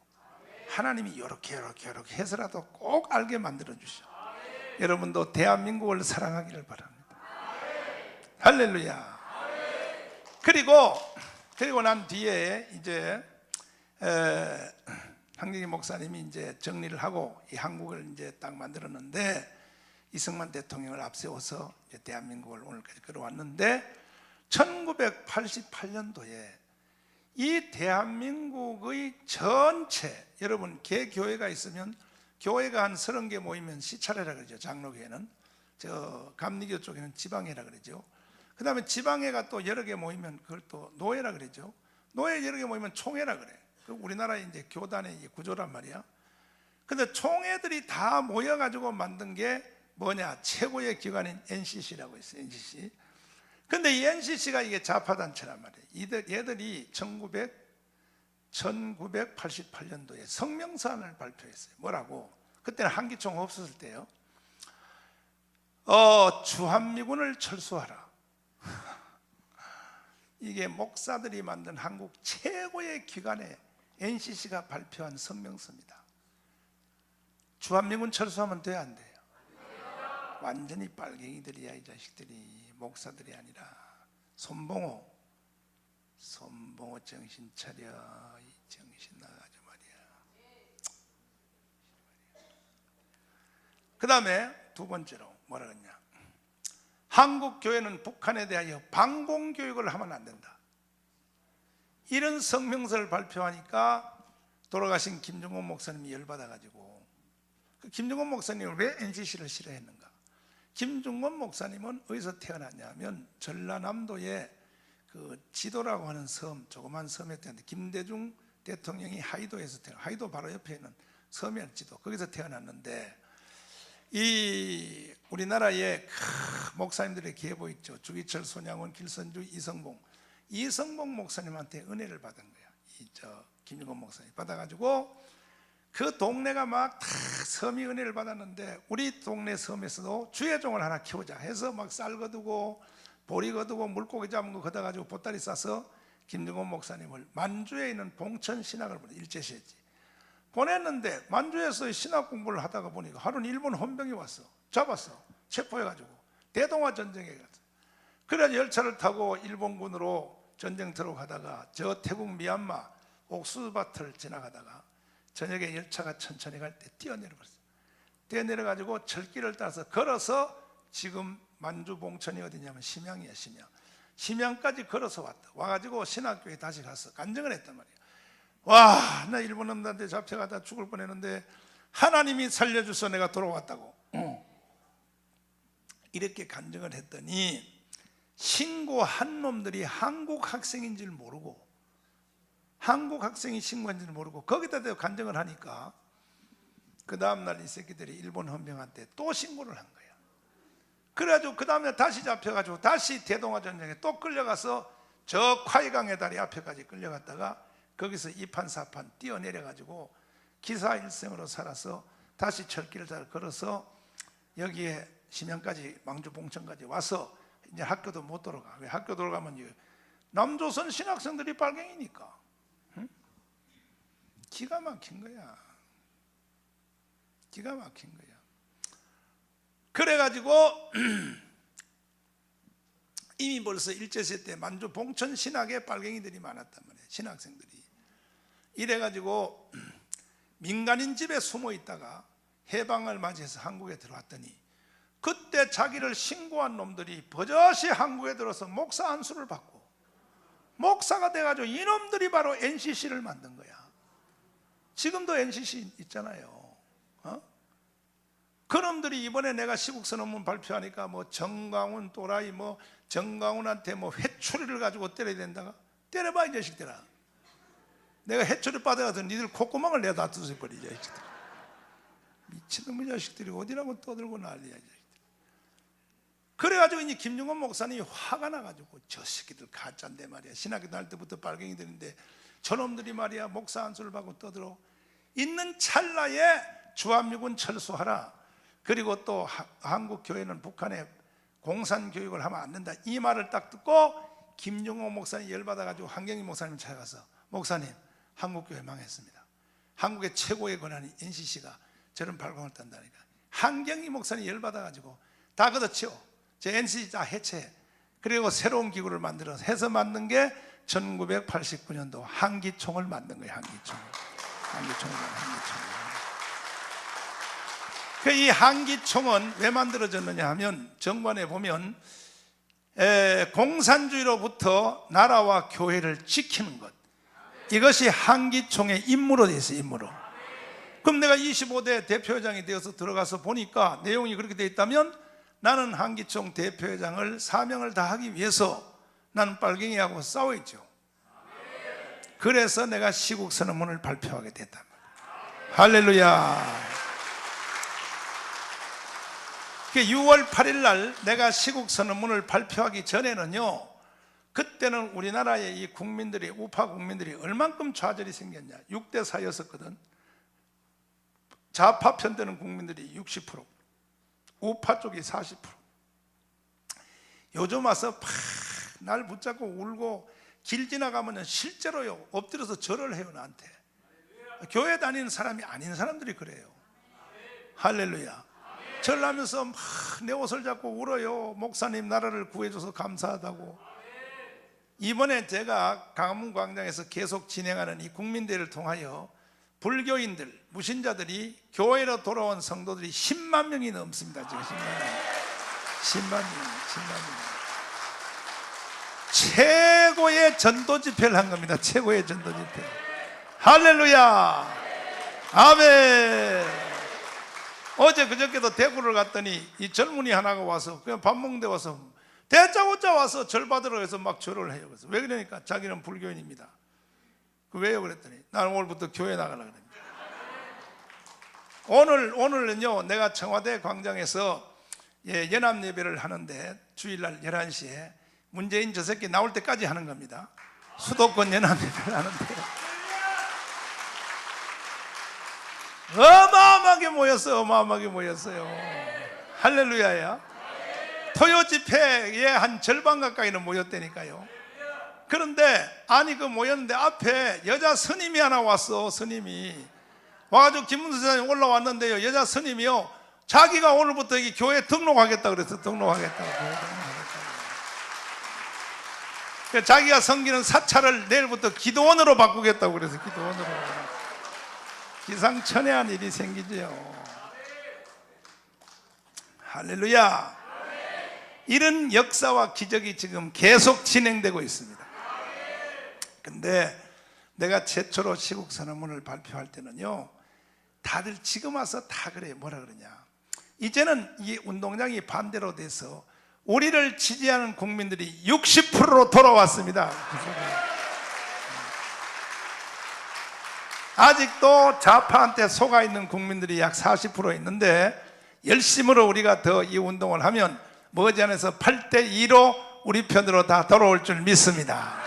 하나님이 이렇게 해서라도 꼭 알게 만들어 주셔. 여러분도 대한민국을 사랑하기를 바랍니다. 할렐루야. 그리고 난 뒤에 이제 한경직 목사님이 이제 정리를 하고 이 한국을 이제 딱 만들었는데 이승만 대통령을 앞세워서 이제 대한민국을 오늘까지 끌어왔는데 1988년도에 이 대한민국의 전체, 여러분 개교회가 있으면 교회가 한 30개 모이면 시찰회라 그러죠. 장로교회는. 저 감리교 쪽에는 지방회라 그러죠. 그 다음에 지방회가 또 여러 개 모이면 그걸 또 노회라 그러죠. 노회 여러 개 모이면 총회라 그래. 우리나라의 이제 교단의 구조란 말이야. 근데 총회들이 다 모여가지고 만든 게 뭐냐, 최고의 기관인 NCC라고 있어요. NCC. 근데 이 NCC가 이게 좌파단체란 말이에요. 얘들이 1988년도에 성명서안을 발표했어요. 뭐라고? 그때는 한기총 없었을 때요. 주한미군을 철수하라. 이게 목사들이 만든 한국 최고의 기관의 NCC가 발표한 성명서입니다. 주한미군 철수하면 돼야 안 돼요? 완전히 빨갱이들이야. 이 자식들이 목사들이 아니라. 손봉호 정신 차려. 이 정신 나가지 말이야. 그 다음에 두 번째로 뭐라 그랬냐, 한국 교회는 북한에 대하여 방공교육을 하면 안 된다. 이런 성명서를 발표하니까 돌아가신 김정원 목사님이 열받아가지고, 김정원 목사님은 왜 NCC를 싫어했는가? 김정원 목사님은 어디서 태어났냐면 전라남도의 그 지도라고 하는 섬, 조그만 섬에 태어났는데, 김대중 대통령이 하이도에서 태어났, 하이도 바로 옆에 있는 섬이었 지도, 거기서 태어났는데, 이 우리나라의 목사님들의 계보 있죠. 주기철, 손양원, 길선주, 이성봉 목사님한테 은혜를 받은 거야. 김정원 목사님 받아가지고 그 동네가 막 다 섬이 은혜를 받았는데, 우리 동네 섬에서도 주의종을 하나 키우자 해서 막 쌀 거두고 보리 거두고 물고기 잡은 거 걷어가지고 보따리 싸서 김정원 목사님을 만주에 있는 봉천 신학을 일제시했지. 보냈는데 만주에서 신학 공부를 하다가 보니까 하루는 일본 헌병이 왔어. 잡았어. 체포해가지고 대동아 전쟁에 갔어. 그래서 열차를 타고 일본군으로 전쟁터로 가다가 저 태국 미얀마 옥수밭을 지나가다가 저녁에 열차가 천천히 갈 때 뛰어내려버렸어. 뛰어내려가지고 철길을 따라서 걸어서, 지금 만주 봉천이 어디냐면 심양이야. 심양까지 걸어서 왔다. 와가지고 신학교에 다시 가서 간증을 했단 말이야. 와, 나 일본 놈들한테 잡혀가다 죽을 뻔했는데 하나님이 살려줘서 내가 돌아왔다고 이렇게 간증을 했더니, 신고한 놈들이 한국 학생인 줄 모르고, 한국 학생이 신고한 줄 모르고 거기다 대고 간증을 하니까, 그 다음날 이 새끼들이 일본 헌병한테 또 신고를 한 거야. 그래가지고 그 다음에 다시 잡혀가지고 다시 대동아 전쟁에 또 끌려가서 저 콰이강의 다리 앞에까지 끌려갔다가 거기서 2판 4판 뛰어내려가지고 기사일생으로 살아서 다시 철길을 잘 걸어서 여기에 심양까지, 망주 봉천까지 와서 이제 학교도 못 돌아가. 왜? 학교 돌아가면 남조선 신학생들이 빨갱이니까. 응? 기가 막힌 거야. 기가 막힌 거야. 그래가지고 이미 벌써 일제시대 때 만주 봉천 신학에 빨갱이들이 많았단 말이에요. 신학생들이. 이래가지고 민간인 집에 숨어 있다가 해방을 맞이해서 한국에 들어왔더니, 그때 자기를 신고한 놈들이 버젓이 한국에 들어서 목사 안수를 받고 목사가 돼가지고 이놈들이 바로 NCC를 만든 거야. 지금도 NCC 있잖아요. 그놈들이 이번에 내가 시국서 논문 발표하니까 뭐 정광훈 또라이, 뭐 정광훈한테 뭐 회초리를 가지고 때려야 된다가, 때려봐 이 자식들아. 내가 회초리 받아가서 니들 콧구멍을 내다 두서버리자. 미친놈의 자식들이 어디라고 떠들고 난리야. 이 자식들. 그래가지고 이제 김정원 목사님이 화가 나가지고, 저 새끼들 가짜인데 말이야. 신학교 다닐 때부터 빨갱이들인데 저놈들이 말이야 목사 안수를 받고 떠들어. 있는 찰나에 주한미군 철수하라. 그리고 또 한국 교회는 북한에 공산교육을 하면 안 된다. 이 말을 딱 듣고 김정원 목사님이 열받아가지고 한경희 목사님 찾아가서, 목사님 한국교회 망했습니다. 한국의 최고의 권한이 NCC가 저런 발광을 딴다니까. 한경희 목사님이 열받아가지고 다 걷어치워. 제 NCC 다 해체해. 그리고 새로운 기구를 만들어서 해서 만든 게 1989년도 한기총을 만든 거예요. 한기총을. 이 한기총은 왜 만들어졌느냐 하면, 정관에 보면 공산주의로부터 나라와 교회를 지키는 것, 이것이 한기총의 임무로 되어 있어요. 임무로. 그럼 내가 25대 대표회장이 되어서 들어가서 보니까 내용이 그렇게 되어 있다면, 나는 한기총 대표회장을 사명을 다하기 위해서 나는 빨갱이하고 싸워있죠. 그래서 내가 시국선언문을 발표하게 됐단 말이에요. 할렐루야. 6월 8일 날 내가 시국 선언문을 발표하기 전에는요, 그때는 우리나라의 이 국민들이, 우파 국민들이 얼만큼 좌절이 생겼냐. 6대 4였었거든. 좌파 편드는 국민들이 60%, 우파 쪽이 40%. 요즘 와서 날 붙잡고 울고 길 지나가면 실제로요, 엎드려서 절을 해요, 나한테. 교회 다니는 사람이 아닌 사람들이 그래요. 할렐루야. 절하면서 막 내 옷을 잡고 울어요. 목사님 나라를 구해줘서 감사하다고. 이번에 제가 강화문 광장에서 계속 진행하는 이 국민대회를 통하여 불교인들, 무신자들이 교회로 돌아온 성도들이 10만 명이 넘습니다. 지금 10만 명. 최고의 전도 집회를 한 겁니다. 최고의 전도 집회. 할렐루야. 아멘. 어제 그저께도 대구를 갔더니 이 젊은이 하나가 와서 그냥 밥 먹는데 와서 대짜고짜 와서 절 받으러 해서 막 절을 해요. 그래서 왜 그러니까 자기는 불교인입니다. 왜요? 그랬더니 나는 오늘부터 교회 나가려고 그럽니다. 오늘은요, 내가 청와대 광장에서 연합 예배를 하는데 주일날 11시에 문재인 저 새끼 나올 때까지 하는 겁니다. 수도권 연합 예배를 하는데 어마어마하게 모였어요. 할렐루야야. 토요 집회에 한 절반 가까이는 모였다니까요. 그런데 아니 그 모였는데 앞에 여자 스님이 하나 왔어. 스님이 와가지고 김문수 사장님 올라왔는데요, 여자 스님이요, 자기가 오늘부터 이 교회 등록하겠다 그래서 등록하겠다고. 자기가 섬기는 사찰을 내일부터 기도원으로 바꾸겠다고 그래서 기도원으로. 기상천외한 일이 생기죠. 할렐루야. 이런 역사와 기적이 지금 계속 진행되고 있습니다. 근데 내가 최초로 시국선언문을 발표할 때는요, 다들 지금 와서 다 그래요. 뭐라 그러냐, 이제는 이 운동장이 반대로 돼서 우리를 지지하는 국민들이 60%로 돌아왔습니다. 아직도 좌파한테 속아 있는 국민들이 약 40% 있는데, 열심으로 우리가 더 이 운동을 하면 머지않아서 8대2로 우리 편으로 다 돌아올 줄 믿습니다.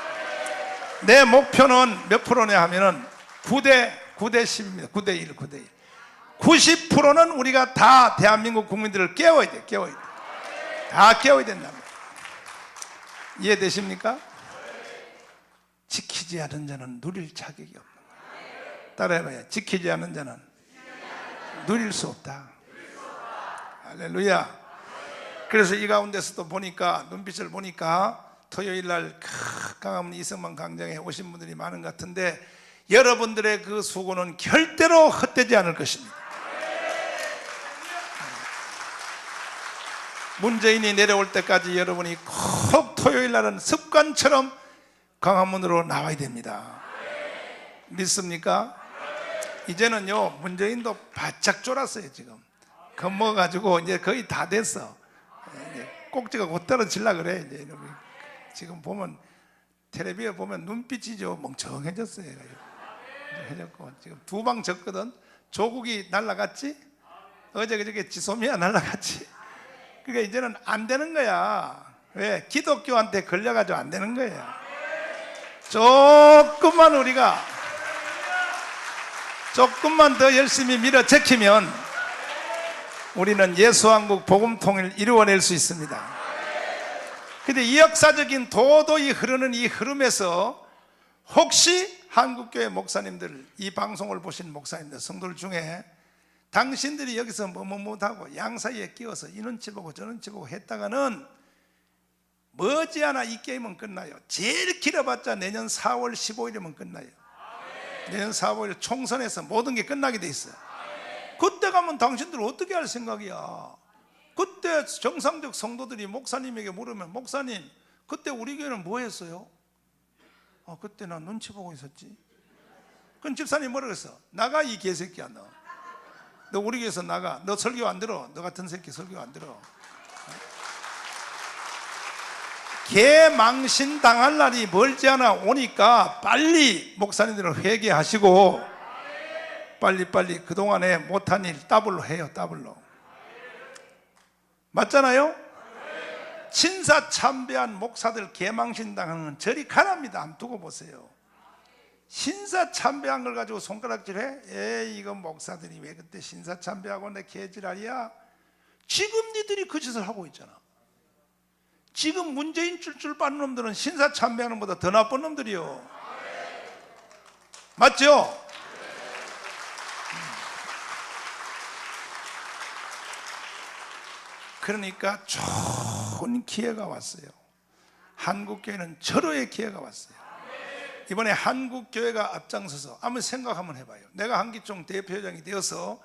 내 목표는 몇 프로냐 하면은 9대 10입니다. 9대1. 90%는 우리가 다 대한민국 국민들을 깨워야 돼. 다 깨워야 된다. 이해되십니까? 지키지 않은 자는 누릴 자격이 없다. 따라해봐요. 지키지 않은 자는 누릴 수 없다. 할렐루야. 그래서 이 가운데서도 보니까, 눈빛을 보니까 토요일 날 강화문 이성만 광장에 오신 분들이 많은 것 같은데, 여러분들의 그 수고는 절대로 헛되지 않을 것입니다. 문재인이 내려올 때까지 여러분이 꼭 토요일 날은 습관처럼 강화문으로 나와야 됩니다. 믿습니까? 이제는요, 문재인도 바짝 쫄았어요. 지금 겁먹어가지고 이제 거의 다 됐어. 꼭지가 곧 떨어질라 그래. 이제 지금 보면 텔레비에 보면 눈빛이죠, 멍청해졌어요. 해졌고 지금 두 방 졌거든. 조국이 날라갔지, 어제 그저께 지소미아 날라갔지. 그러니까 이제는 안 되는 거야. 왜? 기독교한테 걸려가지고 안 되는 거야. 조금만 더 열심히 밀어 제키면 우리는 예수왕국 복음 통일 이루어낼 수 있습니다. 근데 이 역사적인 도도히 흐르는 이 흐름에서 혹시 한국교회 목사님들, 이 방송을 보신 목사님들, 성도들 중에 당신들이 여기서 못하고 양 사이에 끼워서 이 눈치 보고 저 눈치 보고 했다가는 머지않아 이 게임은 끝나요. 제일 길어봤자 내년 4월 15일이면 끝나요. 내년 4월 총선에서 모든 게 끝나게 돼 있어요. 그때 가면 당신들 어떻게 할 생각이야? 그때 정상적 성도들이 목사님에게 물으면, 목사님 그때 우리 교회는 뭐 했어요? 그때 나 눈치 보고 있었지. 그럼 집사님 뭐라 그랬어? 나가 이 개새끼야. 너 우리 교회에서 나가. 너 설교 안 들어. 너 같은 새끼 설교 안 들어. 개망신 당할 날이 멀지 않아 오니까 빨리 목사님들은 회개하시고 빨리 그동안에 못한 일 더블로 해요. 더블로. 맞잖아요? 신사 참배한 목사들 개망신당하는 건 저리 가랍니다. 한번 두고 보세요. 신사 참배한 걸 가지고 손가락질해? 에이, 이거 목사들이 왜 그때 신사 참배하고 내 개지랄이야? 지금 니들이 그 짓을 하고 있잖아. 지금 문재인 줄 빠는 놈들은 신사 참배하는 것보다 더 나쁜 놈들이요. 맞죠? 그러니까 좋은 기회가 왔어요. 한국교회는 절호의 기회가 왔어요. 이번에 한국교회가 앞장서서 한번 생각 한번 해봐요. 내가 한기총 대표회장이 되어서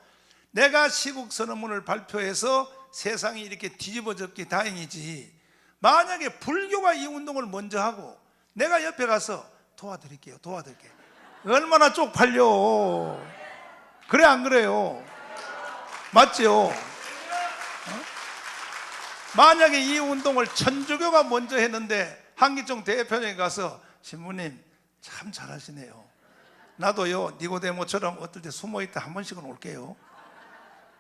내가 시국선언문을 발표해서 세상이 이렇게 뒤집어졌기 다행이지, 만약에 불교가 이 운동을 먼저 하고 내가 옆에 가서 도와드릴게요, 얼마나 쪽팔려. 그래 안 그래요? 맞죠? 만약에 이 운동을 천주교가 먼저 했는데 한기총 대표장에 가서 신부님 참 잘하시네요, 나도요 니고데모처럼 어떨 때 숨어있다 한 번씩은 올게요.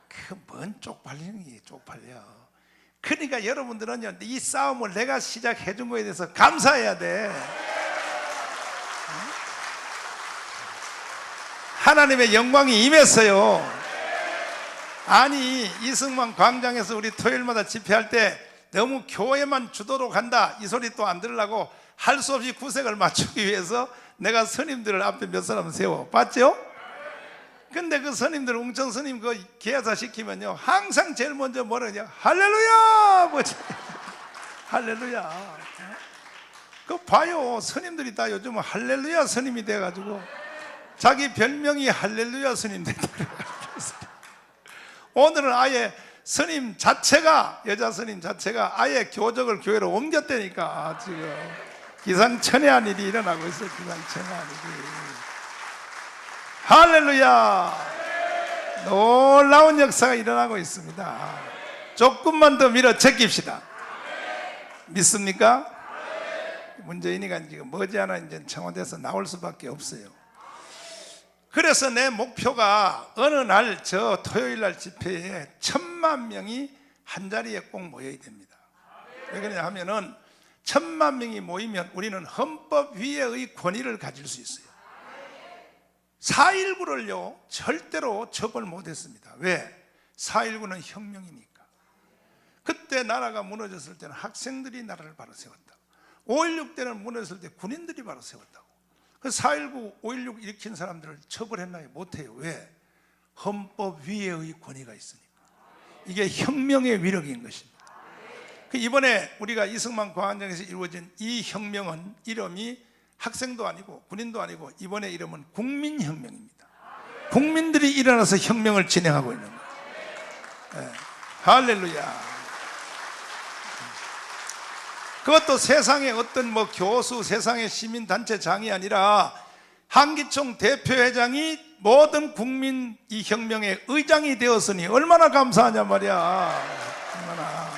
그 뭔 쪽팔리는 게 쪽팔려. 그러니까 여러분들은요, 이 싸움을 내가 시작해 준 거에 대해서 감사해야 돼. 하나님의 영광이 임했어요. 아니, 이승만 광장에서 우리 토요일마다 집회할 때 너무 교회만 주도로 간다 이 소리 또 안 들으려고 할 수 없이 구색을 맞추기 위해서 내가 스님들을 앞에 몇 사람 세워 봤죠? 근데 그 스님들, 웅천 스님 그 기회사 시키면요 항상 제일 먼저 뭐라냐, 할렐루야 뭐지? 할렐루야. 그거 봐요, 스님들이 다 요즘은 할렐루야 스님이 돼가지고 자기 별명이 할렐루야 스님 됐다. 오늘은 아예 스님 자체가, 여자 스님 자체가 아예 교적을 교회로 옮겼다니까. 지금 기상천외한 일이 일어나고 있어요. 기상천외한 일이. 할렐루야. 놀라운 역사가 일어나고 있습니다. 조금만 더 밀어 제낍시다. 믿습니까? 문재인이가 지금 머지않아 이제 청와대에서 나올 수밖에 없어요. 그래서 내 목표가 어느 날 저 토요일 날 집회에 1000만 명이 한 자리에 꼭 모여야 됩니다. 왜 그러냐 하면은 1000만 명이 모이면 우리는 헌법 위에의 권위를 가질 수 있어요. 4.19를요 절대로 처벌 못했습니다. 왜? 4.19는 혁명이니까. 그때 나라가 무너졌을 때는 학생들이 나라를 바로 세웠다. 5.16 때는 무너졌을 때 군인들이 바로 세웠다고. 그 4.19, 5.16 일으킨 사람들을 처벌했나요? 못해요. 왜? 헌법 위에의 권위가 있으니까. 이게 혁명의 위력인 것입니다. 이번에 우리가 이승만 광장에서 이루어진 이 혁명은 이름이 학생도 아니고 군인도 아니고 이번에 이름은 국민혁명입니다. 국민들이 일어나서 혁명을 진행하고 있는 거예요. 네. 할렐루야. 그것도 세상의 어떤 뭐 교수, 세상의 시민단체장이 아니라 한기총 대표회장이 모든 국민 이 혁명의 의장이 되었으니 얼마나 감사하냐 말이야. 얼마나.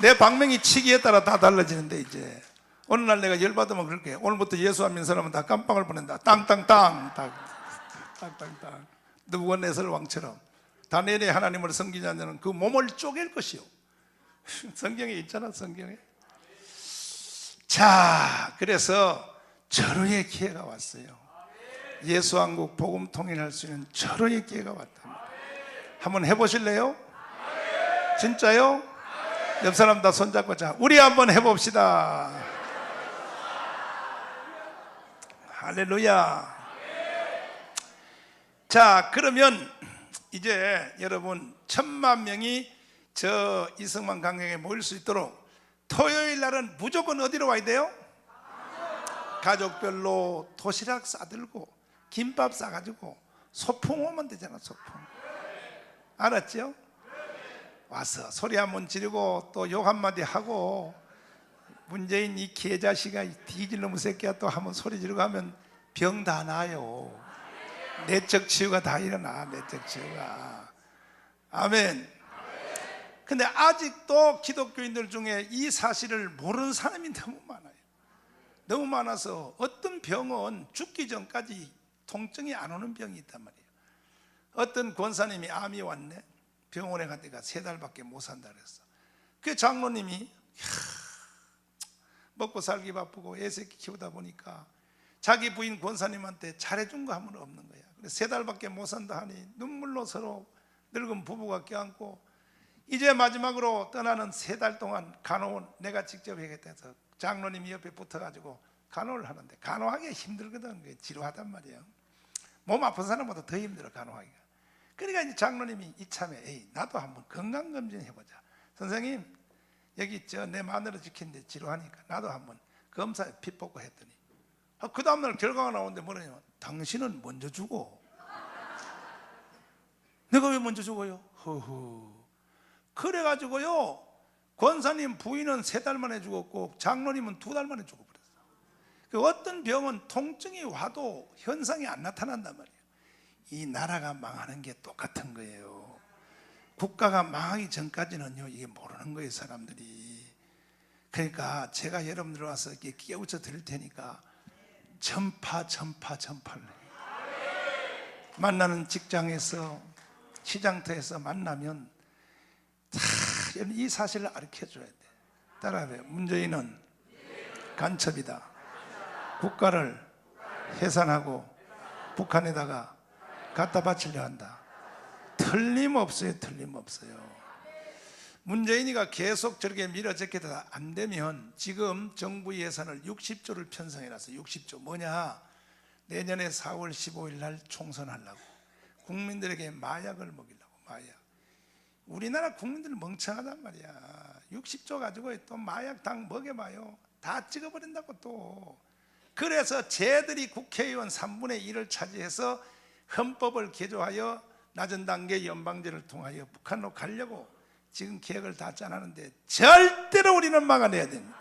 내 방명이 치기에 따라 다 달라지는데 이제 어느 날 내가 열받으면 그렇게 오늘부터 예수 안 믿는 사람은 다 깜빵을 보낸다. 땅땅땅 땅땅땅. 느부갓네살 왕처럼 다니엘의 하나님을 섬기지 않는 자는 그 몸을 쪼갤 것이요. 성경에 있잖아, 성경에. 자, 그래서 절호의 기회가 왔어요. 예수왕국 복음 통일할 수 있는 절호의 기회가 왔답니다. 한번 해보실래요? 진짜요? 옆 사람 다 손잡고 자, 우리 한번 해봅시다. 할렐루야. 자, 그러면 이제 여러분 1000만 명이 저 이승만 광장에 모일 수 있도록 토요일 날은 무조건 어디로 와야 돼요? 가족별로 도시락 싸들고 김밥 싸가지고 소풍 오면 되잖아. 소풍. 알았죠? 와서 소리 한번 지르고 또 욕 한마디 하고 문재인 이 개자식아 뒤질 놈의 새끼야 또 한번 소리 지르고 하면 병 다 나요. 내적 치유가 다 일어나. 내적 치유가. 아멘. 근데 아직도 기독교인들 중에 이 사실을 모르는 사람이 너무 많아요. 너무 많아서 어떤 병은 죽기 전까지 통증이 안 오는 병이 있단 말이에요. 어떤 권사님이 암이 왔네. 병원에 갔다가 3달밖에 못 산다 그랬어. 그 장로님이 먹고 살기 바쁘고 애새끼 키우다 보니까 자기 부인 권사님한테 잘해준 거 하면 없는 거야. 그래서 3달밖에 못 산다 하니 눈물로 서로 늙은 부부가 껴안고 이제 마지막으로 떠나는 3달 동안 간호원 내가 직접 해야겠다 해서 장로님이 옆에 붙어가지고 간호를 하는데 간호하기가 힘들거든. 그게 지루하단 말이에요. 몸 아픈 사람보다 더 힘들어 간호하기가. 그러니까 이제 장로님이 이참에 에이 나도 한번 건강검진 해보자. 선생님 여기 내 마누라 지키는데 지루하니까 나도 한번 검사에 피 뽑고 했더니 그 다음날 결과가 나오는데 뭐냐면 당신은 먼저 죽어. 내가 왜 먼저 죽어요? 허허. 그래가지고요 권사님 부인은 3달 만에 죽었고 장로님은 2달 만에 죽어버렸어. 그 어떤 병은 통증이 와도 현상이 안 나타난단 말이에요. 이 나라가 망하는 게 똑같은 거예요. 국가가 망하기 전까지는요 이게 모르는 거예요 사람들이. 그러니까 제가 여러분들 와서 이렇게 깨우쳐 드릴 테니까 전파를 만나는 직장에서 시장터에서 만나면 다 이 사실을 가르쳐줘야 돼. 따라해요. 문재인은 간첩이다. 국가를 해산하고 북한에다가 갖다 바치려 한다. 틀림없어요. 틀림없어요. 문재인이가 계속 저렇게 밀어제껴도 안 되면 지금 정부 예산을 60조를 편성해놨어. 60조 뭐냐? 내년에 4월 15일 날 총선하려고 국민들에게 마약을 먹이려고. 마약. 우리나라 국민들 멍청하단 말이야. 60조 가지고 또 마약당 먹여봐요. 다 찍어버린다고 또. 그래서 쟤들이 국회의원 3분의 1을 차지해서 헌법을 개조하여 낮은 단계 연방제를 통하여 북한으로 가려고 지금 계획을 다 짜놨는데 절대로 우리는 막아내야 됩니다.